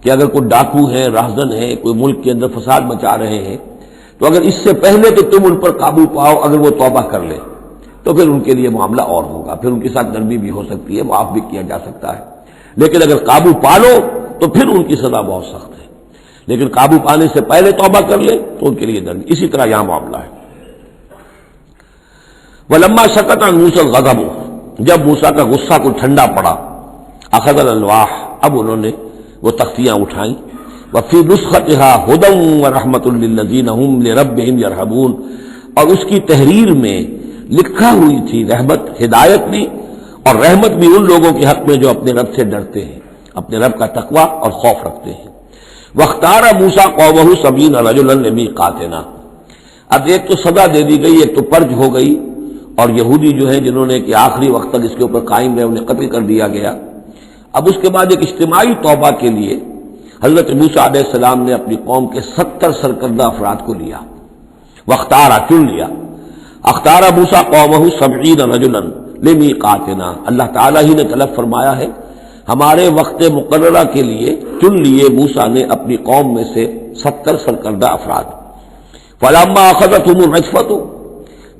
Speaker 1: کہ اگر کوئی ڈاکو ہیں، راہزن ہیں، کوئی ملک کے اندر فساد مچا رہے ہیں، تو اگر اس سے پہلے کہ تم ان پر قابو پاؤ اگر وہ توبہ کر لے تو پھر ان کے لیے معاملہ اور ہوگا، پھر ان کے ساتھ نرمی بھی ہو سکتی ہے، معاف بھی کیا جا سکتا ہے. لیکن اگر قابو پا لو تو پھر ان کی سزا بہت سخت ہے، لیکن قابو پانے سے پہلے توبہ کر لے تو ان کے لیے نرمی. اسی طرح یہاں معاملہ ہے. وَلَمَّا سَكَتَ عَن مُوسَى الْغَضَبُ، جب موسیٰ کا غصہ کو ٹھنڈا پڑا، اخذ الالواح، اب انہوں نے وہ تختیاں اٹھائیں. وفی نسختها هدى ورحمۃ للذین هم لربهم یرہبون، اور اس کی تحریر میں لکھا ہوئی تھی رحمت، ہدایت بھی اور رحمت بھی ان لوگوں کے حق میں جو اپنے رب سے ڈرتے ہیں، اپنے رب کا تقوی اور خوف رکھتے ہیں. واختار موسیٰ قومہ 70 رجلا لمیقاتنا، اب ایک تو سزا دے دی گئی، ایک تو پرج ہو گئی، اور یہودی جو ہیں جنہوں نے کہ آخری وقت تک اس کے اوپر قائم رہے انہیں قتل کر دیا گیا. اب اس کے بعد ایک اجتماعی توبہ کے لیے حضرت موسیٰ علیہ السلام نے اپنی قوم کے 70 سرکردہ افراد کو لیا، واختارا چن لیا. اختار موسیٰ قومہ 70 رجلا لمیقاتنا، اللہ تعالیٰ ہی نے طلب فرمایا ہے، ہمارے وقت مقررہ کے لیے چن لیے موسیٰ نے اپنی قوم میں سے 70 سرکردہ افراد. فلما اخذتهم الرجفۃ،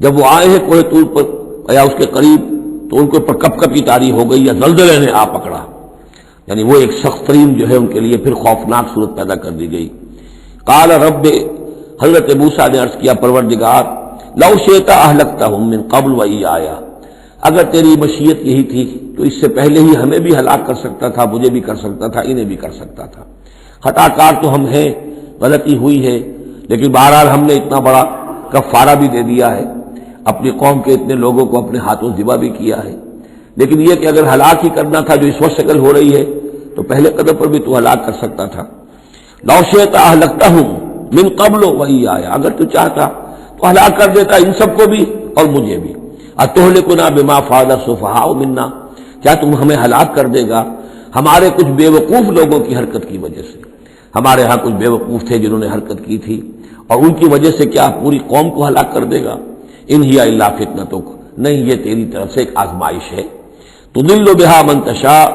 Speaker 1: جب وہ آئے ہیں کوہ طور پر یا اس کے قریب تو ان کے اوپر کپ کپی طاری ہو گئی یا زلزلے نے آ پکڑا، یعنی وہ ایک سخت ترین جو ہے ان کے لیے پھر خوفناک صورت پیدا کر دی گئی. قال رب، حضرت موسیٰ نے عرض کیا پروردگار، لو شئت اہلکتہم من قبل وایایا، اگر تیری مشیت یہی تھی تو اس سے پہلے ہی ہمیں بھی ہلاک کر سکتا تھا، مجھے بھی کر سکتا تھا، انہیں بھی کر سکتا تھا. خطا کار تو ہم ہیں، غلطی ہوئی ہے، لیکن بہرحال ہم نے اتنا بڑا کفارہ بھی دے دیا ہے، اپنی قوم کے اتنے لوگوں کو اپنے ہاتھوں ذبح بھی کیا ہے. لیکن یہ کہ اگر ہلاک ہی کرنا تھا جو اس وقت شکل ہو رہی ہے تو پہلے قدم پر بھی تو ہلاک کر سکتا تھا. لو شئت اہلکتہم من قبل وایایا، اگر تو چاہتا تو ہلاک کر دیتا ان سب کو بھی اور مجھے بھی. اتہلکنا بما فعل السفہاء منا، کیا تم ہمیں ہلاک کر دے گا ہمارے کچھ بے وقوف لوگوں کی حرکت کی وجہ سے؟ ہمارے ہاں کچھ بے وقوف تھے جنہوں نے حرکت کی تھی، اور ان کی وجہ سے کیا پوری قوم کو ہلاک کر دے گا؟ ان ہی الا فتنتک، نہیں یہ تیری طرف سے ایک آزمائش ہے. تضل بہا من تشاء،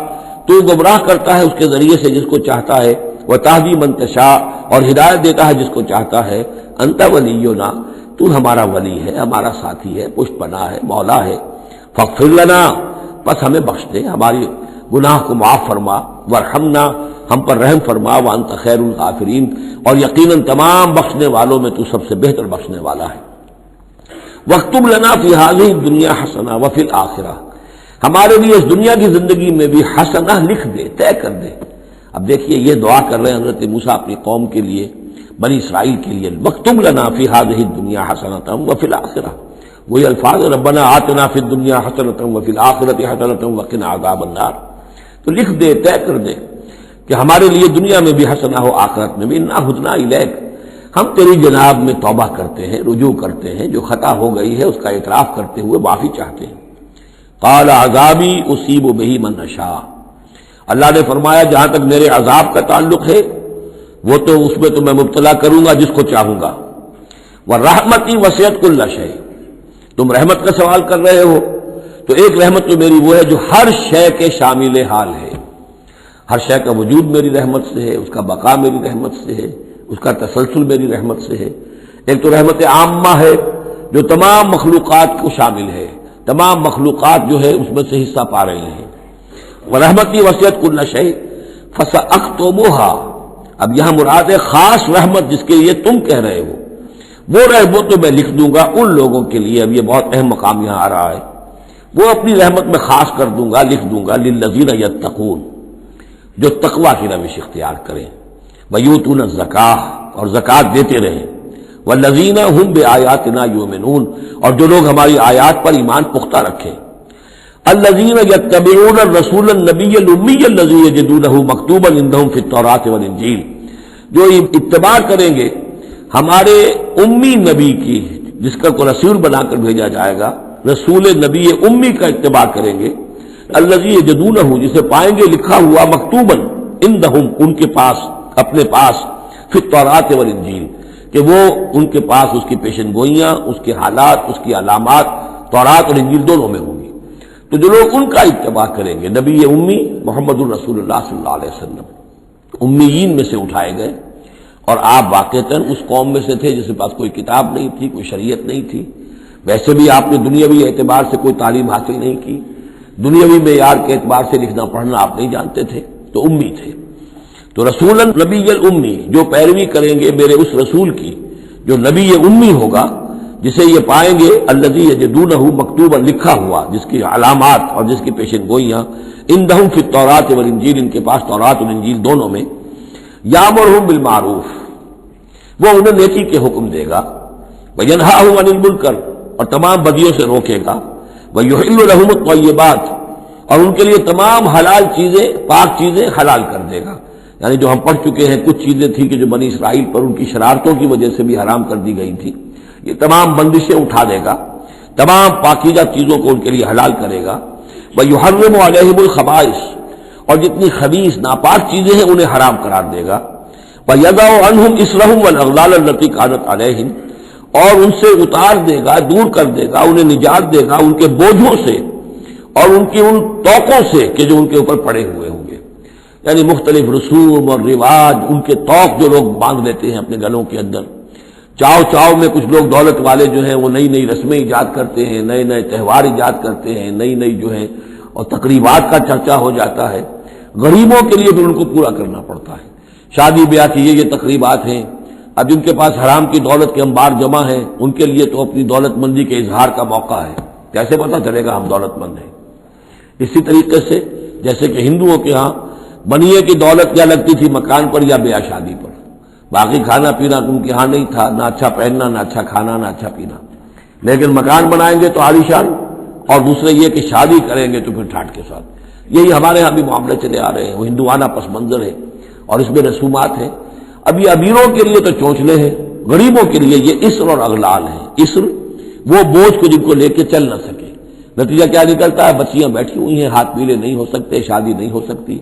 Speaker 1: تو گمراہ کرتا ہے اس کے ذریعے سے جس کو چاہتا ہے، وتہدی من تشاء، اور ہدایت دیتا ہے جس کو چاہتا ہے. انت ولینا، تو ہمارا ولی ہے، ہمارا ساتھی ہے، پشت پناہ ہے، مولا ہے. فاغفر لنا، بس ہمیں بخش دے، ہماری گناہ کو معاف فرما. ورحمنا، ہم پر رحم فرما. وانت خیر الغافرین، اور یقیناً تمام بخشنے والوں میں تو سب سے بہتر بخشنے والا ہے. وَاكْتُبْ لَنَا فِي هَذِهِ الدُّنْيَا حَسَنَةً وَفِي الْآخِرَةِ، ہمارے لیے اس دنیا کی زندگی میں بھی حسنہ لکھ دے، طے کر دے۔ اب دیکھیے یہ دعا کر رہے ہیں حضرت موسیٰ اپنی قوم کے لیے، بنی اسرائیل کے لیے، وَاكْتُبْ لَنَا فِي هَذِهِ الدُّنْيا حَسَنَةً وَفِي الْآخِرَةِ، وہی الفاظ ربنا آتنا فی الدنیا حسنۃ وفی الآخرۃ حسنۃ وقنا عذاب النار، تو لکھ دے، طے کر دے کہ ہمارے لیے دنیا میں بھی حسنہ ہو، آخرت میں بھی۔ انا ہدنا الیک، ہم تیری جناب میں توبہ کرتے ہیں، رجوع کرتے ہیں، جو خطا ہو گئی ہے اس کا اعتراف کرتے ہوئے معافی چاہتے ہیں۔ قال عذابی اصیب بہ من اشاء، اللہ نے فرمایا جہاں تک میرے عذاب کا تعلق ہے وہ تو اس میں تو میں مبتلا کروں گا جس کو چاہوں گا۔ ورحمتی وسعت کل شیء، تم رحمت کا سوال کر رہے ہو تو ایک رحمت تو میری وہ ہے جو ہر شے کے شامل حال ہے، ہر شے کا وجود میری رحمت سے ہے، اس کا بقا میری رحمت سے ہے، اس کا تسلسل میری رحمت سے ہے۔ ایک تو رحمت عامہ ہے جو تمام مخلوقات کو شامل ہے، تمام مخلوقات جو ہے اس میں سے حصہ پا رہے ہیں۔ ورحمتی وسعت کل شیء فسأکتبھا، اب یہاں مراد ہے خاص رحمت جس کے لیے تم کہہ رہے ہو، وہ رحمت تو میں لکھ دوں گا ان لوگوں کے لیے۔ اب یہ بہت اہم مقام یہاں آ رہا ہے، وہ اپنی رحمت میں خاص کر دوں گا، لکھ دوں گا للذین یتقون، جو تقوی کی روش اختیار کریں، ویؤتون الزکاۃ، اور زکوٰۃ دیتے رہیں، والذین هم بآیاتنا یؤمنون، اور جو لوگ ہماری آیات پر ایمان پختہ رکھیں، الذین یتبعون الرسول النبی الامی الذی یجدونہ مکتوبا عندہم فی التوراۃ والانجیل، جو اتباع کریں گے ہمارے امی نبی کی، جس کا کو رسول بنا کر بھیجا جائے گا، رسول نبی امی کا اتباع کریں گے، الذی یجدونہ، جسے پائیں گے لکھا ہوا، مکتوباً عندہم، ان کے پاس، اپنے پاس، فی التوراۃ والانجیل، کہ وہ ان کے پاس اس کی پیشن گوئیاں، اس کے حالات، اس کی علامات تورات اور انجیل دونوں میں ہوں گی۔ تو جو لوگ ان کا اتباع کریں گے، نبی امی محمد الرسول اللہ صلی اللہ علیہ وسلم امیین میں سے اٹھائے گئے، اور آپ واقعتاً اس قوم میں سے تھے جس کے پاس کوئی کتاب نہیں تھی، کوئی شریعت نہیں تھی، ویسے بھی آپ نے دنیاوی اعتبار سے کوئی تعلیم حاصل نہیں کی، دنیاوی معیار کے اعتبار سے لکھنا پڑھنا آپ نہیں جانتے تھے، تو امی تھے۔ تو رسول نبی الامی، جو پیروی کریں گے میرے اس رسول کی جو نبی امی ہوگا، جسے یہ پائیں گے الذی یجدونہ مکتوبا، لکھا ہوا، جس کی علامات اور جس کی پیشن گوئیاں، عندہم فی التوراۃ والانجیل، ان کے پاس تورات اور انجیل دونوں میں، یامرہم بالمعروف، وہ انہیں نیکی کے حکم دے گا، وینہاہم عن المنکر، اور تمام بدیوں سے روکے گا، ویحل لہم الطیبات، اور ان کے لیے تمام حلال چیزیں، پاک چیزیں حلال کر دے گا۔ یعنی جو ہم پڑھ چکے ہیں کچھ چیزیں تھیں کہ جو بنی اسرائیل پر ان کی شرارتوں کی وجہ سے بھی حرام کر دی گئی تھی، یہ تمام بندشیں اٹھا دے گا، تمام پاکیزہ چیزوں کو ان کے لیے حلال کرے گا۔ وَيُحَرِّمُ عَلَيْهِمُ الْخَبَائِثَ، اور جتنی خبیث ناپاک چیزیں ہیں انہیں حرام قرار دے گا۔ وَيَضَعُ عَنْهُمْ إِصْرَهُمْ وَالْأَغْلَالَ الَّتِي كَانَتْ عَلَيْهِمْ، اور ان سے اتار دے گا، دور کر دے گا، انہیں نجات دے گا ان کے بوجھوں سے اور ان کی ان توقوں سے کہ جو ان کے اوپر پڑے ہوئے ہوں گے۔ یعنی مختلف رسوم اور رواج، ان کے توق جو لوگ باندھ لیتے ہیں اپنے گلوں کے اندر، چاؤ چاؤ میں کچھ لوگ دولت والے جو ہیں وہ نئی نئی رسمیں ایجاد کرتے ہیں، نئے نئے تہوار ایجاد کرتے ہیں، نئی نئی جو ہے اور تقریبات کا چرچا ہو جاتا ہے، غریبوں کے لیے بھی ان کو پورا کرنا پڑتا ہے۔ شادی بیاہ کی یہ تقریبات ہیں، اب جن کے پاس حرام کی دولت کے انبار جمع ہیں ان کے لیے تو اپنی دولت مندی کے اظہار کا موقع ہے، کیسے پتہ چلے گا ہم دولت مند ہیں؟ اسی طریقے سے جیسے کہ ہندوؤں کے ہاں بنیے کی دولت کیا لگتی تھی مکان پر یا بیاہ شادی پر، باقی کھانا پینا ان کے ہاں نہیں تھا، نہ اچھا پہننا، نہ اچھا کھانا، نہ اچھا پینا، لیکن مکان بنائیں گے تو عالیشان، اور دوسرے یہ کہ شادی کریں گے تو پھر ٹھاٹ کے ساتھ۔ یہی ہمارے ہاں بھی معاملے چلے آ رہے ہیں، وہ ہندوانہ پس منظر ہے اور اس میں رسومات ہیں۔ اب یہ امیروں کے لیے تو چونچلے ہیں، غریبوں کے لیے یہ اسر اور اغلال ہیں۔ اسر وہ بوجھ کو جن کو لے کے چل نہ سکے، نتیجہ کیا نکلتا ہے؟ بچیاں بیٹھی ہوئی ہیں، ہاتھ پیلے نہیں ہو سکتے، شادی نہیں ہو سکتی،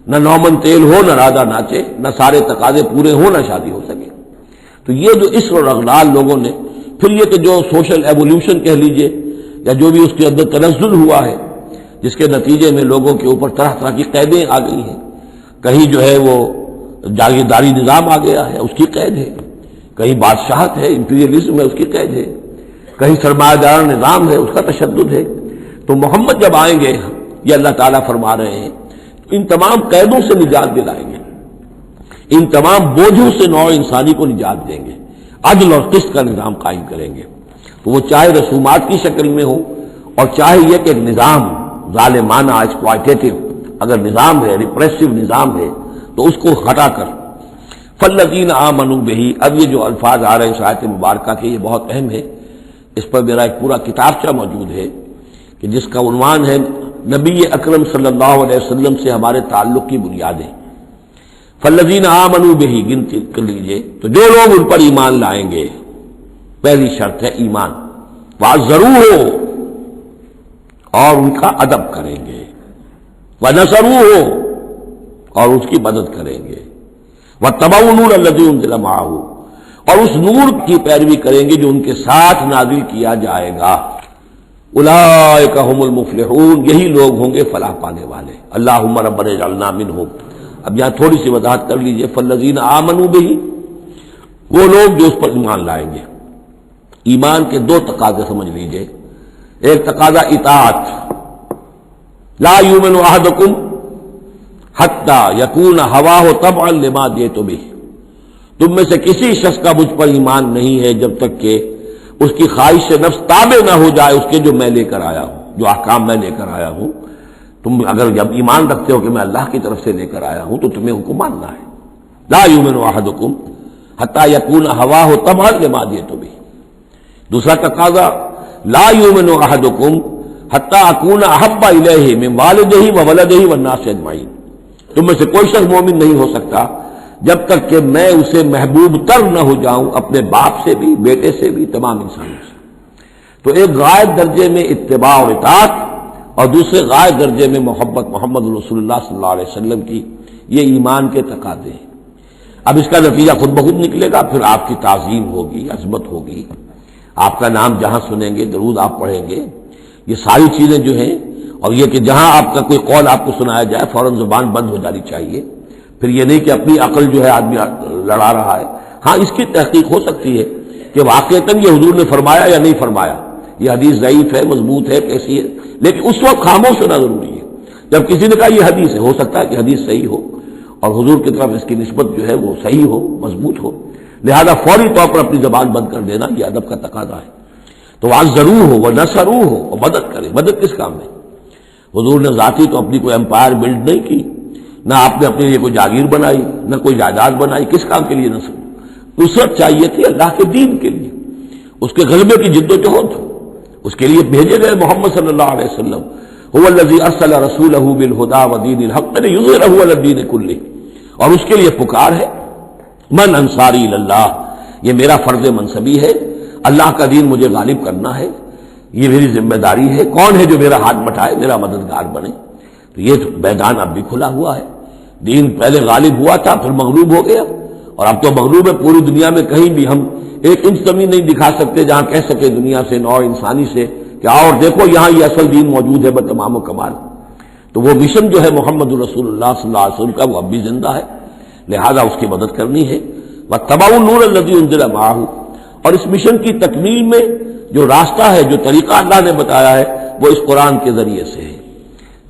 Speaker 1: نہ نومن تیل ہو، نہ راجا ناچے، نہ سارے تقاضے پورے ہوں، نہ شادی ہو سکے۔ تو یہ جو اسر اور اغلال لوگوں نے، پھر یہ کہ جو سوشل ایولیوشن کہہ لیجئے یا جو بھی اس کے اندر تنزل ہوا ہے، جس کے نتیجے میں لوگوں کے اوپر طرح طرح کی قیدیں آ گئی ہیں، کہیں جو ہے وہ جاگیرداری نظام آ گیا ہے، اس کی قید ہے، کہیں بادشاہت ہے، امپیریلزم ہے، اس کی قید ہے، کہیں سرمایہ دار نظام ہے، اس کا تشدد ہے۔ تو محمد جب آئیں گے، یہ اللہ تعالیٰ فرما رہے ہیں، ان تمام قیدوں سے نجات دلائیں گے، ان تمام بوجھوں سے نوع انسانی کو نجات دیں گے، عدل اور قسط کا نظام قائم کریں گے۔ وہ چاہے رسومات کی شکل میں ہو اور چاہے یہ کہ ایک نظام ظالمانہ ایکسپلائٹیٹو اگر نظام ہے، ریپریسو نظام ہے، تو اس کو ہٹا کر فالذین آمنوا بہ. اب یہ جو الفاظ آ رہے ہیں اس آیت مبارکہ کے، یہ بہت اہم ہے. اس پر میرا ایک پورا کتابچہ موجود ہے کہ جس کا عنوان ہے نبی اکرم صلی اللہ علیہ وسلم سے ہمارے تعلق کی بنیادیں. فالذین آمنوا بہ گنتی کر لیجئے، تو جو لوگ ان پر ایمان لائیں گے، پہلی شرط ہے ایمان. وعزروہ، اور ان کا ادب کریں گے. ونصروہ، اور اس کی مدد کریں گے. واتبعوا النور الذی انزل معہ، اور اس نور کی پیروی کریں گے جو ان کے ساتھ نازل کیا جائے گا. اولئک هم المفلحون، یہی لوگ ہوں گے فلاح پانے والے. اللہم ربنا اجعلنا منہم. اب یہاں تھوڑی سی وضاحت کر لیجئے. فالذین آمنوا بہ، وہ لوگ جو اس پر ایمان لائیں گے. ایمان کے دو تقاضے سمجھ لیجئے. ایک تقاضا اطاعت، لا یؤمن احدکم حتی یکون ہواہ طبعا لما جئت بہ. تم میں سے کسی شخص کا مجھ پر ایمان نہیں ہے جب تک کہ اس کی خواہش نفس تابع نہ ہو جائے اس کے جو میں لے کر آیا ہوں، جو احکام میں لے کر آیا ہوں. تم اگر جب ایمان رکھتے ہو کہ میں اللہ کی طرف سے لے کر آیا ہوں تو تمہیں حکم ماننا ہے. لا یؤمن احدکم حتی یکون ہواہ طبعا لما جئت بہ. دوسرا تقاضا لا یؤمن احدکم حتی اکون احب الیہ من والدہ وولدہ والناس اجمعین. تم میں سے کوئی شخص مومن نہیں ہو سکتا جب تک کہ میں اسے محبوب تر نہ ہو جاؤں، اپنے باپ سے بھی، بیٹے سے بھی، تمام انسانوں سے. تو ایک غائب درجے میں اتباع اور اطاعت، اور دوسرے غائب درجے میں محبت محمد رسول اللہ صلی اللہ علیہ وسلم کی. یہ ایمان کے تقاضے ہیں. اب اس کا نتیجہ خود بخود نکلے گا. پھر آپ کی تعظیم ہوگی، عظمت ہوگی، آپ کا نام جہاں سنیں گے، درود آپ پڑھیں گے. یہ ساری چیزیں جو ہیں، اور یہ کہ جہاں آپ کا کوئی قول آپ کو سنایا جائے فوراً زبان بند ہو جانی چاہیے. پھر یہ نہیں کہ اپنی عقل جو ہے آدمی لڑا رہا ہے. ہاں اس کی تحقیق ہو سکتی ہے کہ واقعتاً یہ حضور نے فرمایا یا نہیں فرمایا، یہ حدیث ضعیف ہے، مضبوط ہے، کیسی ہے. لیکن اس وقت خاموش ہونا ضروری ہے. جب کسی نے کہا یہ حدیث ہے، ہو سکتا ہے کہ حدیث صحیح ہو اور حضور کی طرف اس کی نسبت جو ہے وہ صحیح ہو، مضبوط ہو. لہذا فوری طور پر اپنی زبان بند کر دینا یہ ادب کا تقاضا ہے. تو آج ضرور ہو، وہ نصرو ہو، اور مدد کرے. مدد کس کام میں؟ حضور نے ذاتی تو اپنی کوئی امپائر بلڈ نہیں کی، نہ آپ نے اپنے لیے کوئی جاگیر بنائی، نہ کوئی جائیداد بنائی. کس کام کے لیے نصرت چاہیے تھی؟ اللہ کے دین کے لیے، اس کے غلبے کی جد و جہد. اس کے لیے بھیجے گئے محمد صلی اللہ علیہ وسلم. هو الذی ارسل رسولہ بالہدی ودین الحق لیظہرہ علی الدین کلہ. اور اس کے لیے پکار ہے من انصاری اللہ. یہ میرا فرض منصبی ہے، اللہ کا دین مجھے غالب کرنا ہے، یہ میری ذمہ داری ہے. کون ہے جو میرا ہاتھ بٹھائے، میرا مددگار بنے؟ تو یہ میدان اب بھی کھلا ہوا ہے. دین پہلے غالب ہوا تھا، پھر مغلوب ہو گیا، اور اب تو مغلوب ہے. پوری دنیا میں کہیں بھی ہم ایک انچ زمین نہیں دکھا سکتے جہاں کہہ سکے دنیا سے، نوع انسانی سے، کہ آؤ اور دیکھو یہاں یہ اصل دین موجود ہے بتمام و کمال. تو وہ مشن جو ہے محمد رسول اللہ صلی اللہ علیہ وسلم کا، وہ اب بھی زندہ ہے. لہذا اس کی مدد کرنی ہے. واتبعوا النور الذی انزل معہ. اور اس مشن کی تکمیل میں جو راستہ ہے، جو طریقہ اللہ نے بتایا ہے، وہ اس قرآن کے ذریعے سے ہے.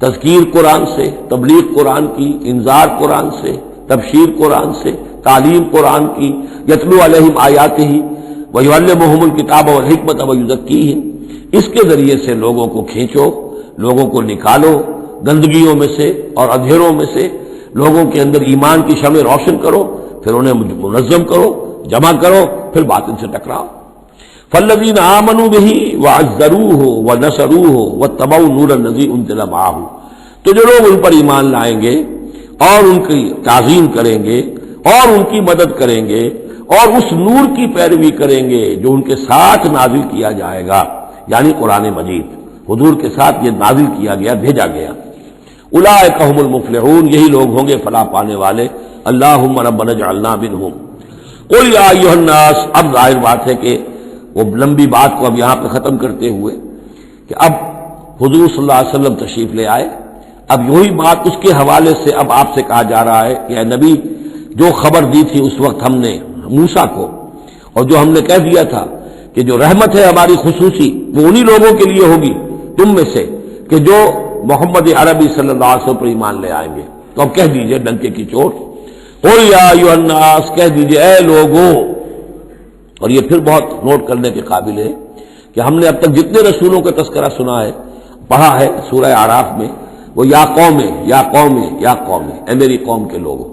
Speaker 1: تذکیر قرآن سے، تبلیغ قرآن کی، انذار قرآن سے، تبشیر قرآن سے، تعلیم قرآن کی. یتلو علیہم آیاتہ ویعلمہم الکتاب والحکمۃ ویزکیہم. اس کے ذریعے سے لوگوں کو کھینچو، لوگوں کو نکالو گندگیوں میں سے اور اندھیروں میں سے، لوگوں کے اندر ایمان کی شمع روشن کرو، پھر انہیں منظم کرو، جمع کرو، پھر باطل سے ٹکراؤ. فالذین آمنوا بہ وعزروہ ونصروہ واتبعوا النور الذی انزل معہ. تو جو لوگ ان پر ایمان لائیں گے اور ان کی تعظیم کریں گے اور ان کی مدد کریں گے اور اس نور کی پیروی کریں گے جو ان کے ساتھ نازل کیا جائے گا، یعنی قرآن مجید حضور کے ساتھ یہ نازل کیا گیا، بھیجا گیا. اولئک هم المفلحون، یہی لوگ ہوں گے فلاح پانے والے. اللہم ربنا اجعلنا منہم. قل یا ایھا الناس. اب ظاہر بات ہے کہ وہ لمبی بات کو اب یہاں پہ ختم کرتے ہوئے کہ اب حضور صلی اللہ علیہ وسلم تشریف لے آئے. اب یہی بات اس کے حوالے سے اب آپ سے کہا جا رہا ہے کہ اے نبی، جو خبر دی تھی اس وقت ہم نے موسیٰ کو، اور جو ہم نے کہہ دیا تھا کہ جو رحمت ہے ہماری خصوصی وہ انہی لوگوں کے لیے ہوگی تم میں سے کہ جو محمد عربی صلی اللہ علیہ وسلم پر ایمان لے آئیں گے. تو اب کہہ دیجئے ڈنکے کی چوٹ، قل یا ایھا الناس، کہہ دیجئے اے لوگوں. اور یہ پھر بہت نوٹ کرنے کے قابل ہے کہ ہم نے اب تک جتنے رسولوں کا تذکرہ سنا ہے، پڑھا ہے سورہ اعراف میں، وہ یا قوم یا قوم یا قوم، اے میری قوم کے لوگوں.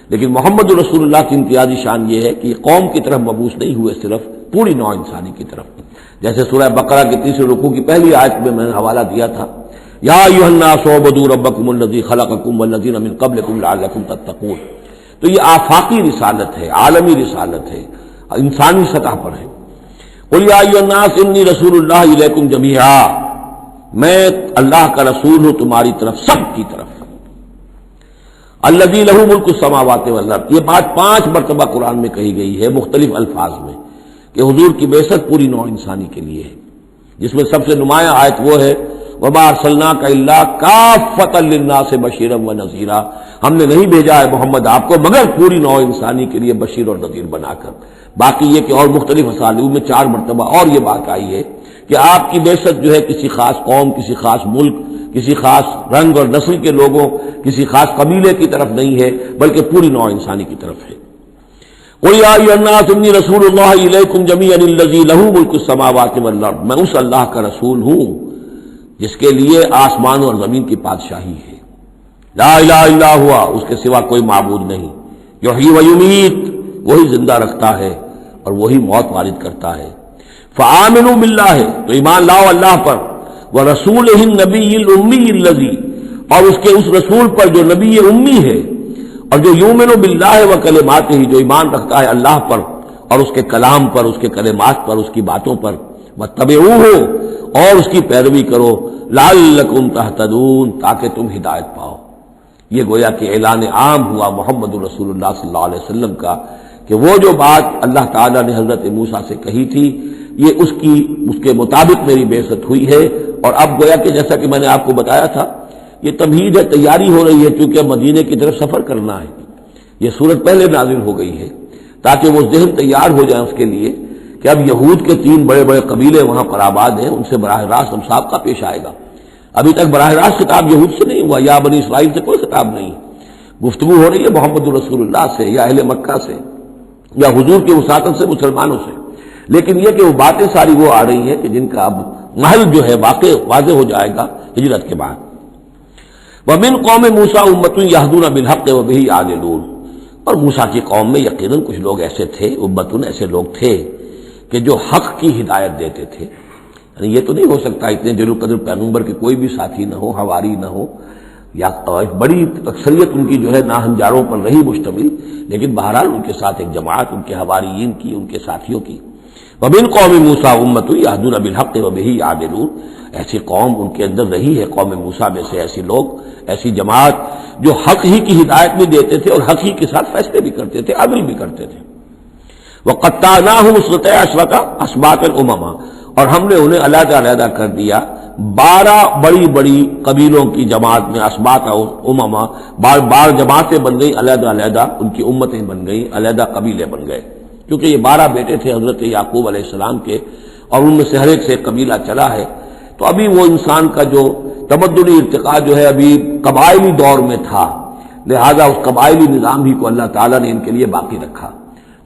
Speaker 1: لیکن محمد رسول اللہ کی امتیازی شان یہ ہے کہ یہ قوم کی طرف مبعوث نہیں ہوئے، صرف پوری نوع انسانی کی طرف. جیسے سورہ بقرہ کے تیسرے رکوع کی پہلی آیت میں نے حوالہ دیا تھا، یا ایھا الناس اعبدوا ربکم الذی خلقکم والذین من قبلکم لعلکم تتقون. تو یہ آفاقی رسالت ہے، عالمی رسالت ہے، انسانی سطح پر ہے. قل یا ایھا الناس انی رسول اللہ الیکم جمیعا، میں اللہ کا رسول ہوں تمہاری طرف، سب کی طرف. الذی لہ ملک السماوات والارض، یہ بات 5 مرتبہ قرآن میں کہی گئی ہے مختلف الفاظ میں کہ حضور کی بعثت پوری نوع انسانی کے لیے ہے، جس میں سب سے نمایاں آیت وہ ہے وما ارسلناک الا کافۃ للناس بشیرا ونذیرا، ہم نے نہیں بھیجا ہے محمد آپ کو مگر پوری نوع انسانی کے لیے بشیر اور نذیر بنا کر. باقی یہ کہ اور مختلف اسالیب میں 4 مرتبہ اور یہ بات آئی ہے کہ آپ کی بعثت جو ہے کسی خاص قوم، کسی خاص ملک، کسی خاص رنگ اور نسل کے لوگوں، کسی خاص قبیلے کی طرف نہیں ہے، بلکہ پوری نوع انسانی کی طرف ہے. قل یا ایھا الناس انی رسول اللہ الیکم جمیعا الذی لہ ملک السماوات والارض، میں اس اللہ کا رسول ہوں جس کے لیے آسمان اور زمین کی بادشاہی ہے. لا الہ الا ہوا، اس کے سوا کوئی معبود نہیں. یحیی و یمیت، وہی زندہ رکھتا ہے اور وہی موت وارد کرتا ہے. فآمنوا باللہ، تو ایمان لاؤ اللہ پر، ورسولہ النبی الامی الذی، اور اس کے اس رسول پر جو نبی امی ہے، اور جو یؤمن باللہ وکلماتہ، جو ایمان رکھتا ہے اللہ پر اور اس کے کلام پر، اس کے کلمات پر، اس کی باتوں پر. واتبعوہ، اور اس کی پیروی کرو، لعلکم تہتدون، تاکہ تم ہدایت پاؤ. یہ گویا کہ اعلان عام ہوا محمد رسول اللہ صلی اللہ علیہ وسلم کا کہ وہ جو بات اللہ تعالیٰ نے حضرت موسیٰ سے کہی تھی یہ اس کے مطابق میری بعثت ہوئی ہے. اور اب گویا کہ جیسا کہ میں نے آپ کو بتایا تھا یہ تمہید ہے، تیاری ہو رہی ہے، چونکہ مدینے کی طرف سفر کرنا ہے. یہ صورت پہلے نازل ہو گئی ہے تاکہ وہ ذہن تیار ہو جائے اس کے لیے کہ اب یہود کے 3 بڑے بڑے قبیلے وہاں پر آباد ہیں، ان سے براہ راست ہم سابقہ پیش آئے گا. ابھی تک براہ راست خطاب یہود سے نہیں ہوا، یا بنی اسرائیل سے کوئی خطاب نہیں. گفتگو ہو رہی ہے محمد رسول اللہ سے یا اہل مکہ سے یا حضور کی وساطت سے مسلمانوں سے. لیکن یہ کہ وہ باتیں ساری وہ آ رہی ہیں کہ جن کا اب محل جو ہے واضح ہو جائے گا ہجرت کے بعد. وَمِن قَوْمِ مُوسَىٰ أُمَّةٌ يَهْدُونَ بِالْحَقِّ وَبِهِ يَعْدِلُونَ، اور موسیٰ کی قوم میں یقیناً کچھ لوگ ایسے تھے، امتن ایسے لوگ تھے کہ جو حق کی ہدایت دیتے تھے. یعنی یہ تو نہیں ہو سکتا اتنے جلیل القدر پیغمبر کے کوئی بھی ساتھی نہ ہو، حواری نہ ہو، یا بڑی اکثریت ان کی جو ہے ناہنجاروں پر رہی مشتمل، لیکن بہرحال ان کے ساتھ ایک جماعت ان کے حواریین کی، ان کے ساتھیوں کی. وَمِن قَوْمِ مُوسَىٰ أُمَّةٌ يَهْدُونَ بِالْحَقِّ وَبِهِ يَعْدِلُونَ، ایسی قوم ان کے اندر رہی ہے، قوم موسیٰ میں سے ایسی لوگ، ایسی جماعت جو حق ہی کی ہدایت بھی دیتے تھے اور حق ہی کے ساتھ فیصلے بھی کرتے تھے، عدل بھی کرتے تھے. وَقَطَّعْنَاهُمْ اثْنَتَيْ عَشْرَةَ أَسْبَاطًا أُمَمًا، اور ہم نے انہیں علیحدہ علیحدہ کر دیا 12 بڑی بڑی قبیلوں کی جماعت میں، اسباط امما، بار جماعتیں بن گئی، علیحدہ علیحدہ ان کی امتیں بن گئی، علیحدہ قبیلے بن گئے. کیونکہ یہ 12 بیٹے تھے حضرت یعقوب علیہ السلام کے، اور ان میں سے ہر ایک سے ایک قبیلہ چلا ہے. تو ابھی وہ انسان کا جو تمدنی ارتقاء جو ہے ابھی قبائلی دور میں تھا، لہذا اس قبائلی نظام ہی کو اللہ تعالیٰ نے ان کے لیے باقی رکھا.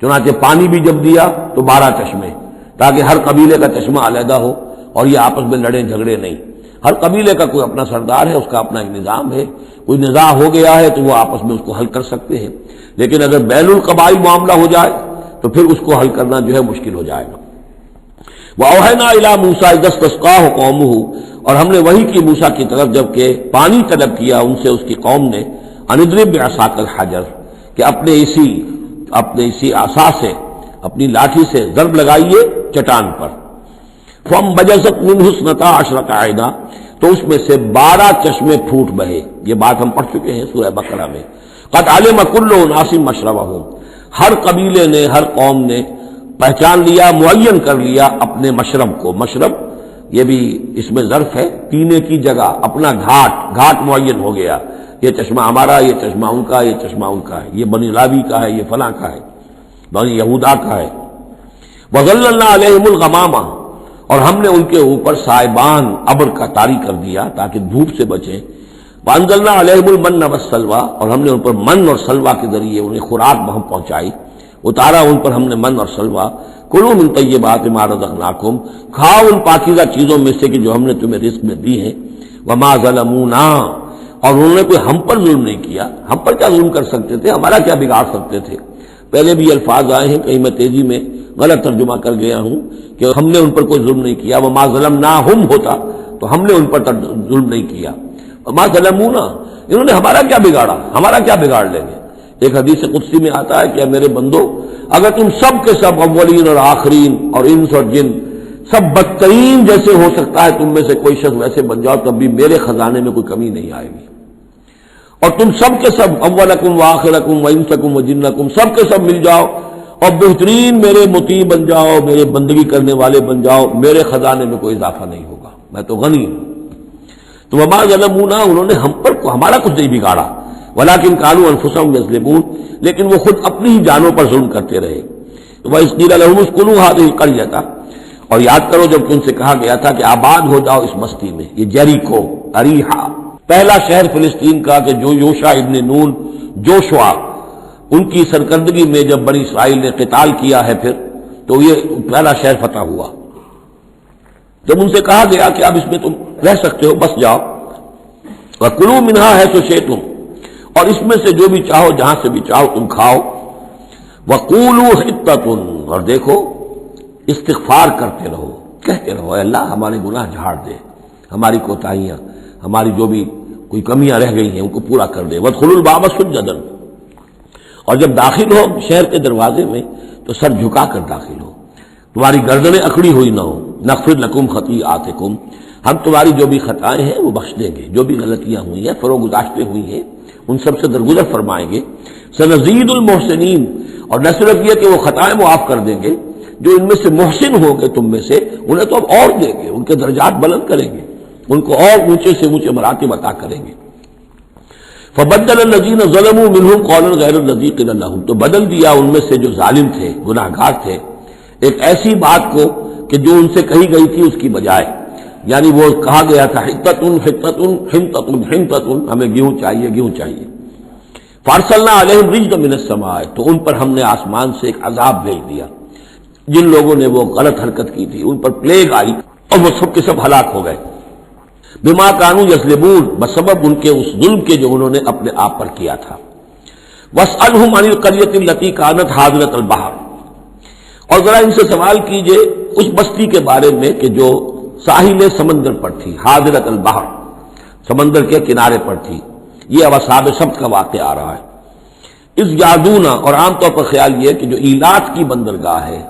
Speaker 1: چنانچہ پانی بھی جب دیا تو 12 چشمے، تاکہ ہر قبیلے کا چشمہ علیحدہ ہو اور یہ آپس میں لڑیں جھگڑے نہیں. ہر قبیلے کا کوئی اپنا سردار ہے، اس کا اپنا ایک نظام ہے، کوئی نزاع ہو گیا ہے تو وہ آپس میں اس کو حل کر سکتے ہیں. لیکن اگر بین القبائل معاملہ ہو جائے تو پھر اس کو حل کرنا جو ہے مشکل ہو جائے گا. وَأَوْحَيْنَا إِلَىٰ مُوسَىٰ إِذِ اسْتَسْقَاهُ قَوْمُهُ، اور ہم نے وحی کی موسیٰ کی طرف جب کہ پانی طلب کیا ان سے اس کی قوم نے، أَنِ اضْرِب بِعَصَاكَ الْحَجَرَ، کہ اپنے اسی عصا سے، اپنی لاٹھی سے ضرب لگائیے چٹان پر. فَانبَجَسَتْ مِنْهُ اثْنَتَا عَشْرَةَ عَيْنًا، تو اس میں سے 12 چشمے پھوٹ بہے. یہ بات ہم پڑھ چکے ہیں سورہ بقرہ میں. قَدْ عَلِمَ كُلُّ أُنَاسٍ مَشْرَبَهُمْ، ہر قبیلے نے، ہر قوم نے پہچان لیا، معین کر لیا اپنے مشرب کو. مشرب یہ بھی اس میں ظرف ہے، پینے کی جگہ، اپنا گھاٹ معین ہو گیا. یہ چشمہ ہمارا، یہ چشمہ ان کا، یہ چشمہ ان کا ہے، یہ بنی لاوی کا ہے، یہ فلاں کا ہے، بنی یہودا کا ہے. وَظَلَّلْنَا عَلَيْهِمُ الْغَمَامَ، اور ہم نے ان کے اوپر سائبان ابر کا طاری کر دیا تاکہ دھوپ سے بچیں. وَأَنزَلْنَا عَلَيْهِمُ الْمَنَّ وَالسَّلْوَىٰ، اور ہم نے ان پر من اور سلوہ کے ذریعے انہیں خوراک ہم پہنچائی. اتارا ان پر ہم نے من اور سلوا، کلوا من طیبات ما رزقناکم، کھاؤ ان پاکیزہ چیزوں میں سے کہ جو ہم نے تمہیں رزق میں دی ہیں، وما ظلمونا، اور انہوں نے کوئی ہم پر ظلم نہیں کیا، ہم پر کیا ظلم کر سکتے تھے، ہمارا کیا بگاڑ سکتے تھے۔ پہلے بھی الفاظ آئے ہیں، کہیں میں تیزی میں غلط ترجمہ کر گیا ہوں کہ ہم نے ان پر کوئی ظلم نہیں کیا، وما ظلمناہم ہوتا تو ہم نے ان پر ظلم نہیں کیا، وما ظلمونا، انہوں نے ہمارا کیا بگاڑا، ہمارا کیا بگاڑ لیں گے۔ ایک حدیث قدسی میں آتا ہے کہ اے میرے بندو، اگر تم سب کے سب اولین اور آخرین اور انس اور جن سب بدترین جیسے ہو سکتا ہے تم میں سے کوئی شخص ویسے بن جاؤ، تب بھی میرے خزانے میں کوئی کمی نہیں آئے گی، اور تم سب کے سب اولکم وآخرکم وانسکم وجنکم سب کے سب مل جاؤ اور بہترین میرے مطیع بن جاؤ، میرے بندگی کرنے والے بن جاؤ، میرے خزانے میں کوئی اضافہ نہیں ہوگا، میں تو غنی ہوں۔ تو وما ظلمونا، انہوں نے ہم پر ہمارا کچھ نہیں بگاڑا، ولکن کانوا انفسہم یظلمون، لیکن وہ خود اپنی ہی جانوں پر ظلم کرتے رہے۔ وَإِذْ قِيلَ لَهُمُ اسْكُنُوا هَٰذِهِ الْقَرْيَةَ، اور یاد کرو جب ان سے کہا گیا تھا کہ آباد ہو جاؤ اس بستی میں، یہ جیریکو، اریحا، پہلا شہر فلسطین کا کہ جو یوشع ابن نون، جوشوا، ان کی سرکردگی میں جب بنی اسرائیل نے قتال کیا ہے پھر، تو یہ پہلا شہر فتح ہوا۔ جب ان سے کہا گیا کہ اب اس میں تم رہ سکتے ہو، بس جاؤ، وَكُلُوا مِنْهَا حَيْثُ شِئْتُمْ، اور اس میں سے جو بھی چاہو جہاں سے بھی چاہو تم کھاؤ، وَقُولُوا حِطَّةٌ، اور دیکھو استغفار کرتے رہو، کہتے رہو اے اللہ ہمارے گناہ جھاڑ دے، ہماری کوتاہیاں، ہماری جو بھی کوئی کمیاں رہ گئی ہیں ان کو پورا کر دے۔ وَادْخُلُوا الْبَابَ سُجَّدًا، اور جب داخل ہو شہر کے دروازے میں تو سر جھکا کر داخل ہو، تمہاری گردنیں اکڑی ہوئی نہ ہو۔ نغفر لکم خطیئاتکم، ہم تمہاری جو بھی خطائیں ہیں وہ بخش دیں گے، جو بھی غلطیاں ہوئی ہیں فروغ گزاشتیں ہوئی ہیں ان سب سے درگزر فرمائیں گے۔ سنزید المحسنین، اور نہ صرف یہ کہ وہ خطائیں معاف کر دیں گے، جو ان میں سے محسن ہوں گے تم میں سے انہیں تو اب اور دیں گے، ان کے درجات بلند کریں گے، ان کو اور اونچے سے اونچے مراتب عطا کریں گے۔ فبدل الذین ظلموا منہم قولا غیر الذی قیل لہم، تو بدل دیا ان میں سے جو ظالم تھے، گناہ گار تھے، ایک ایسی بات کو کہ جو ان سے کہی گئی تھی اس کی بجائے، یعنی وہ کہا گیا تھا حطۃ حطۃ حنطۃ حنطۃ، ہمیں گیہوں چاہیے گیہوں چاہیے۔ فارسلنا علیہم رجزا من السماء، تو ان پر ہم نے آسمان سے ایک عذاب بھیج دیا، جن لوگوں نے وہ غلط حرکت کی تھی ان پر پلیگ آئی اور وہ سب کے سب ہلاک ہو گئے۔ بما کانوا یظلمون، بسبب ان کے اس ظلم کے جو انہوں نے اپنے آپ پر کیا تھا۔ واسألہم عن القریۃ التی کانت حاضرۃ البحر، اور ذرا ان سے سوال کیجئے اس بستی کے بارے میں کہ جو ساحل سمندر پر تھی، حاضرۃ البحر، سمندر کے کنارے پر تھی۔ یہ اب اصحاب سبت کا واقعہ آ رہا ہے۔ اس یادونا، اور عام طور پر خیال یہ کہ جو ایلات کی بندرگاہ ہے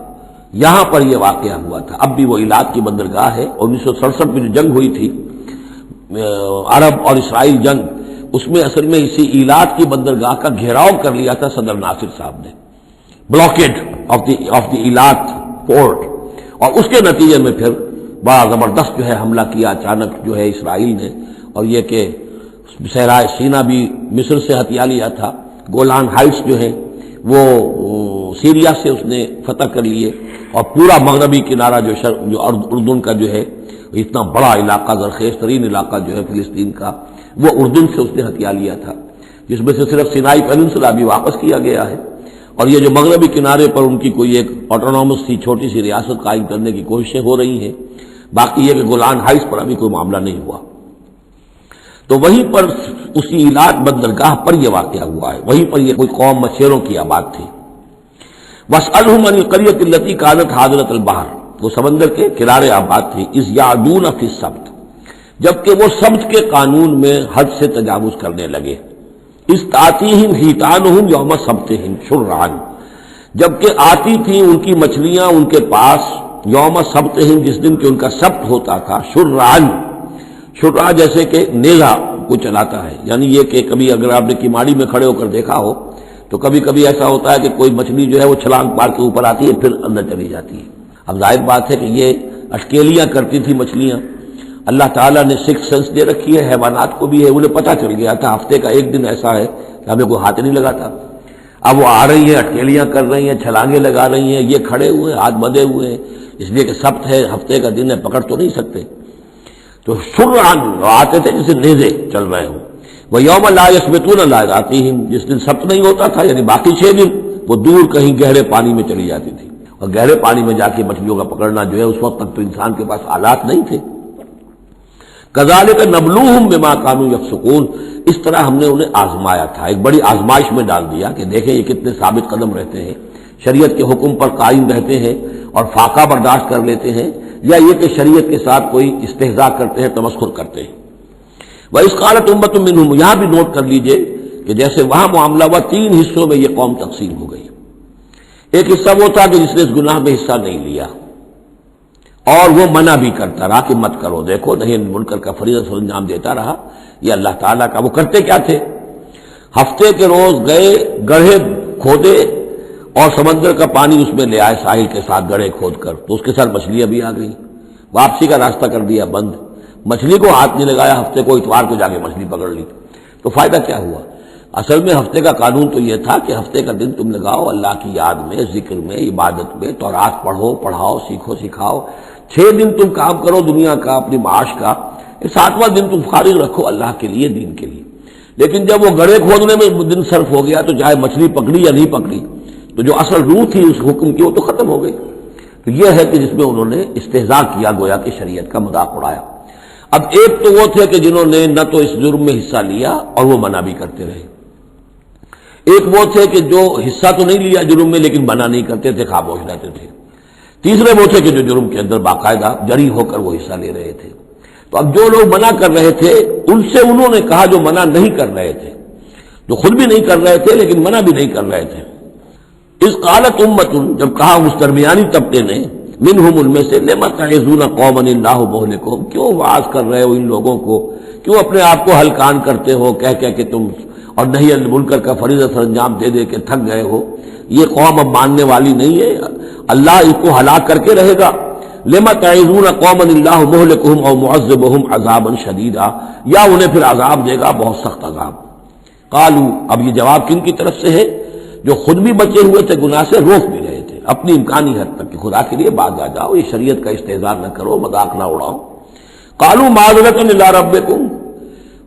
Speaker 1: یہاں پر یہ واقعہ ہوا تھا، اب بھی وہ ایلات کی بندرگاہ ہے۔ 1967 میں جو جنگ ہوئی تھی عرب اور اسرائیل جنگ، اس میں اصل میں اسی ایلات کی بندرگاہ کا گھیراؤ کر لیا تھا صدر ناصر صاحب نے، بلاکیڈ آف دی ایلات پورٹ، اور اس کے نتیجے میں پھر بڑا زبردست جو ہے حملہ کیا اچانک جو ہے اسرائیل نے، اور یہ کہ صحرائے سینا بھی مصر سے ہتھیا لیا تھا، گولان ہائٹس جو ہیں وہ سیریا سے اس نے فتح کر لیے، اور پورا مغربی کنارہ جو اردن کا جو ہے اتنا بڑا علاقہ، زرخیز ترین علاقہ جو ہے فلسطین کا، وہ اردن سے اس نے ہتھیا لیا تھا، جس میں سے صرف سینائی پیننسلا بھی واپس کیا گیا ہے، اور یہ جو مغربی کنارے پر ان کی کوئی ایک آٹونومس سی چھوٹی سی ریاست قائم کرنے کی کوششیں ہو رہی ہیں، باقی یہ کہ گولان ہائٹس پر ابھی کوئی معاملہ نہیں ہوا۔ تو وہیں پر اسی ایلات بندرگاہ پر یہ واقعہ ہوا ہے، وہیں پر یہ کوئی قوم مچھیروں کی آباد تھی۔ واسألہم عن القریۃ التی کانت حاضرۃ البحر، وہ سمندر کے کنارے آباد تھی، اذ یعدون فی السبت، جبکہ وہ سبت کے قانون میں حد سے تجاوز کرنے لگے۔ اذ تأتیہم حیتانہم یوم سبتہم شرعا، جبکہ آتی تھیں ان کی مچھلیاں ان کے پاس یوم سبتہم، جس دن کہ ان کا سبت ہوتا تھا، شرعا، شرع جیسے کہ نیزہ کو چلاتا ہے، یعنی یہ کہ کبھی اگر آپ نے کماڑی میں کھڑے ہو کر دیکھا ہو تو کبھی کبھی ایسا ہوتا ہے کہ کوئی مچھلی جو ہے وہ چھلانگ مار کے اوپر آتی ہے پھر اندر چلی جاتی ہے۔ اب ظاہر بات ہے کہ یہ اٹکیلیاں کرتی تھی مچھلیاں، اللہ تعالیٰ نے سکس سینس دے رکھی ہے حیوانات کو بھی ہے، انہیں پتہ چل گیا تھا ہفتے کا ایک دن ایسا ہے کہ ہمیں کوئی ہاتھ نہیں لگاتا، اب وہ آ رہی ہیں اٹکیلیاں کر رہی ہیں، چھلانگیں لگا رہی ہیں، یہ کھڑے ہوئے ہاتھ بندھے ہوئے ہیں، اس لیے کہ سبت ہے، ہفتے کا دن ہے، پکڑ تو نہیں سکتے، تو شرعاً آتے تھے جسے نیزے چل رہے ہوں۔ وہ یوم لا یثبتون لا یاتیہم، جس دن سبت نہیں ہوتا تھا یعنی باقی 6 دن وہ دور کہیں گہرے پانی میں چلی جاتی تھی، اور گہرے پانی میں جا کے مچھلیوں کا پکڑنا جو ہے اس وقت تک تو انسان کے پاس آلات نہیں تھے۔ کذالک نبلوہم بما کانوا یفسقون، اس طرح ہم نے انہیں آزمایا تھا، ایک بڑی آزمائش میں ڈال دیا کہ دیکھیں یہ کتنے ثابت قدم رہتے ہیں، شریعت کے حکم پر قائم رہتے ہیں اور فاقہ برداشت کر لیتے ہیں، یا یہ کہ شریعت کے ساتھ کوئی استہزاء کرتے ہیں، تمسخر کرتے ہیں۔ وَإِذْ قَالَتْ أُمَّةٌ مِّنْهُمْ، یہاں بھی نوٹ کر لیجئے کہ جیسے وہاں معاملہ ہوا، 3 حصوں میں یہ قوم تقسیم ہو گئی۔ ایک حصہ وہ تھا کہ جس نے اس گناہ میں حصہ نہیں لیا اور وہ منع بھی کرتا رہا کہ مت کرو، دیکھو نہیں منکر کا فریضہ سر انجام دیتا رہا، یہ اللہ تعالیٰ کا۔ وہ کرتے کیا تھے؟ ہفتے کے روز گئے، گڑھے کھودے اور سمندر کا پانی اس میں لے آئے ساحل کے ساتھ گڑھے کھود کر، تو اس کے ساتھ مچھلیاں بھی آ گئیں، واپسی کا راستہ کر دیا بند، مچھلی کو ہاتھ نہیں لگایا، ہفتے کو اتوار کو جا کے مچھلی پکڑ لی، تو فائدہ کیا ہوا؟ اصل میں ہفتے کا قانون تو یہ تھا کہ ہفتے کا دن تم لگاؤ اللہ کی یاد میں، ذکر میں، عبادت میں، تورات پڑھو، پڑھاؤ، سیکھو، سکھاؤ۔ 6 دن تم کام کرو دنیا کا، اپنی معاش کا، 7واں دن تم فارغ رکھو اللہ کے لیے، دین کے لیے۔ لیکن جب وہ گڑھے کھودنے میں دن صرف ہو گیا تو چاہے مچھلی پکڑی یا نہیں پکڑی، تو جو اصل روح تھی اس حکم کی وہ تو ختم ہو گئی۔ تو یہ ہے کہ جس میں انہوں نے استہزاء کیا، گویا کہ شریعت کا مذاق اڑایا۔ اب ایک تو وہ تھے کہ جنہوں نے نہ تو اس جرم میں حصہ لیا اور وہ منع بھی کرتے رہے، ایک وہ تھے کہ جو حصہ تو نہیں لیا جرم میں لیکن منع نہیں کرتے تھے، خاموش رہتے تھے، تیسرے وہ تھے کہ جو جرم کے اندر باقاعدہ جری ہو کر وہ حصہ لے رہے تھے۔ تو اب جو لوگ منع کر رہے تھے ان سے انہوں نے کہا جو منع نہیں کر رہے تھے، جو خود بھی نہیں کر رہے تھے لیکن منع بھی نہیں کر رہے تھے۔ اذ قالت امۃ، جب کہا اس درمیانی طبقے نے، منہم ان میں سے، لم تعظون قوما اللہ مہلکہم، کیوں وعظ کر رہے ہو ان لوگوں کو، کیوں اپنے آپ کو ہلکان کرتے ہو کہہ کہ تم، اور نہی عن المنکر کا فریضہ سر انجام دے دے کے تھک گئے ہو، یہ قوم اب ماننے والی نہیں ہے، اللہ اس کو ہلاک کر کے رہے گا۔ لم تعظون قوما اللہ مہلکہم او معذبہم عذابا شدیدا، یا انہیں پھر عذاب دے گا بہت سخت عذاب۔ قالوا، اب یہ جواب کن کی طرف سے ہے؟ جو خود بھی بچے ہوئے تھے گناہ سے، روک بھی رہے تھے اپنی امکانی حد تک کہ خدا کے لیے باز آ جاؤ، یہ شریعت کا استہزاء نہ کرو، مذاق نہ اڑاؤ۔ قالوا معذرۃ الی ربکم،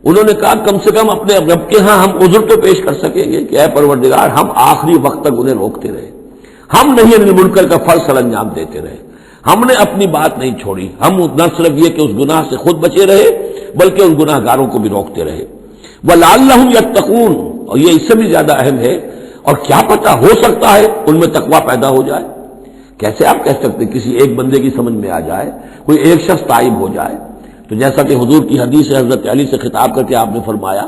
Speaker 1: انہوں نے کہا کم سے کم اپنے رب کے ہاں ہم عذر تو پیش کر سکیں گے کہ اے پروردگار، ہم آخری وقت تک انہیں روکتے رہے، ہم نہیں عن المنکر کا فرض سر انجام دیتے رہے، ہم نے اپنی بات نہیں چھوڑی، ہم نہ صرف یہ کہ اس گناہ سے خود بچے رہے بلکہ ان گناہ گاروں کو بھی روکتے رہے۔ وَلَعَلَّهُمْ يَتَّقُونَ، اور یہ اس سے بھی زیادہ اہم ہے، اور کیا پتہ ہو سکتا ہے ان میں تقویٰ پیدا ہو جائے۔ کیسے آپ کہہ سکتے کسی ایک بندے کی سمجھ میں آ جائے، کوئی ایک شخص تائب ہو جائے؟ تو جیسا کہ حضور کی حدیث ہے، حضرت علی سے خطاب کر کے آپ نے فرمایا،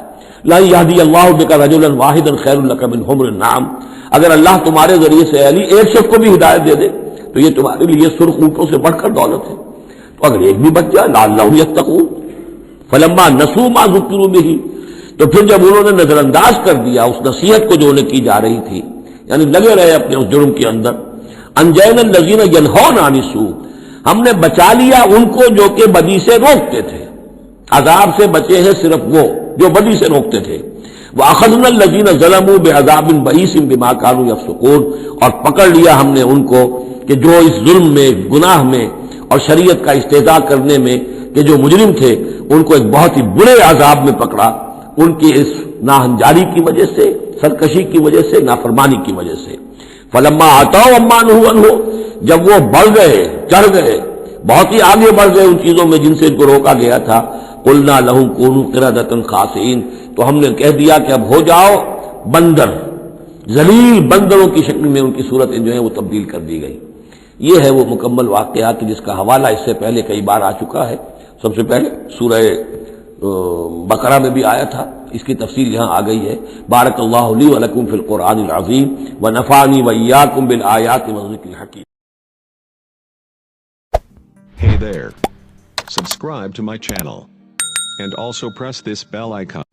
Speaker 1: لا یہدی اللہ بک رجلا واحدا خیر لک من حمر النعم، اگر اللہ تمہارے ذریعے سے علی ایک شخص کو بھی ہدایت دے دے تو یہ تمہارے لیے سرخ اونٹوں سے بڑھ کر دولت ہے۔ تو اگر ایک بھی بچ جائے، لعلہم یتقون، فلما نسوا ما ذکروا بہ، تو پھر جب انہوں نے نظر انداز کر دیا اس نصیحت کو جو انہیں کی جا رہی تھی، یعنی لگے رہے اپنے اس جرم کے اندر، انجینا الذین ینہون عن السوء، ہم نے بچا لیا ان کو جو کہ بدی سے روکتے تھے، عذاب سے بچے ہیں صرف وہ جو بدی سے روکتے تھے۔ وَأَخَذْنَا الَّذِينَ ظَلَمُوا بِعَذَابٍ بَئِيسٍ بِمَا كَانُوا يَفْسُقُونَ، اور پکڑ لیا ہم نے ان کو کہ جو اس ظلم میں، گناہ میں اور شریعت کا استہزاء کرنے میں کہ جو مجرم تھے، ان کو ایک بہت ہی برے عذاب میں پکڑا، ان کی اس ناہنجاری کی وجہ سے، سرکشی کی وجہ سے، نافرمانی کی وجہ سے۔ فلما آتوا عما نہوا عنہ، جب وہ بڑھ گئے، چڑھ گئے، بہت ہی آگے بڑھ گئے ان چیزوں میں جن سے ان کو روکا گیا تھا، قلنا لہم کونوا قردۃ خاسئین، تو ہم نے کہہ دیا کہ اب ہو جاؤ بندر، ذلیل بندروں کی شکل میں ان کی صورتیں جو ہیں وہ تبدیل کر دی گئی۔ یہ ہے وہ مکمل واقعات جس کا حوالہ اس سے پہلے کئی بار آ چکا ہے۔ سب سے پہلے سورہ بقرہ میں بھی آیا تھا، اس کی تفصیل یہاں آ گئی ہے۔ بارک اللہ لی و لکم فی القرآن العظیم ونفعنی وإیاکم بالآیات والذکر الحکیم۔
Speaker 2: Hey there. Subscribe to my channel. And also press this bell icon.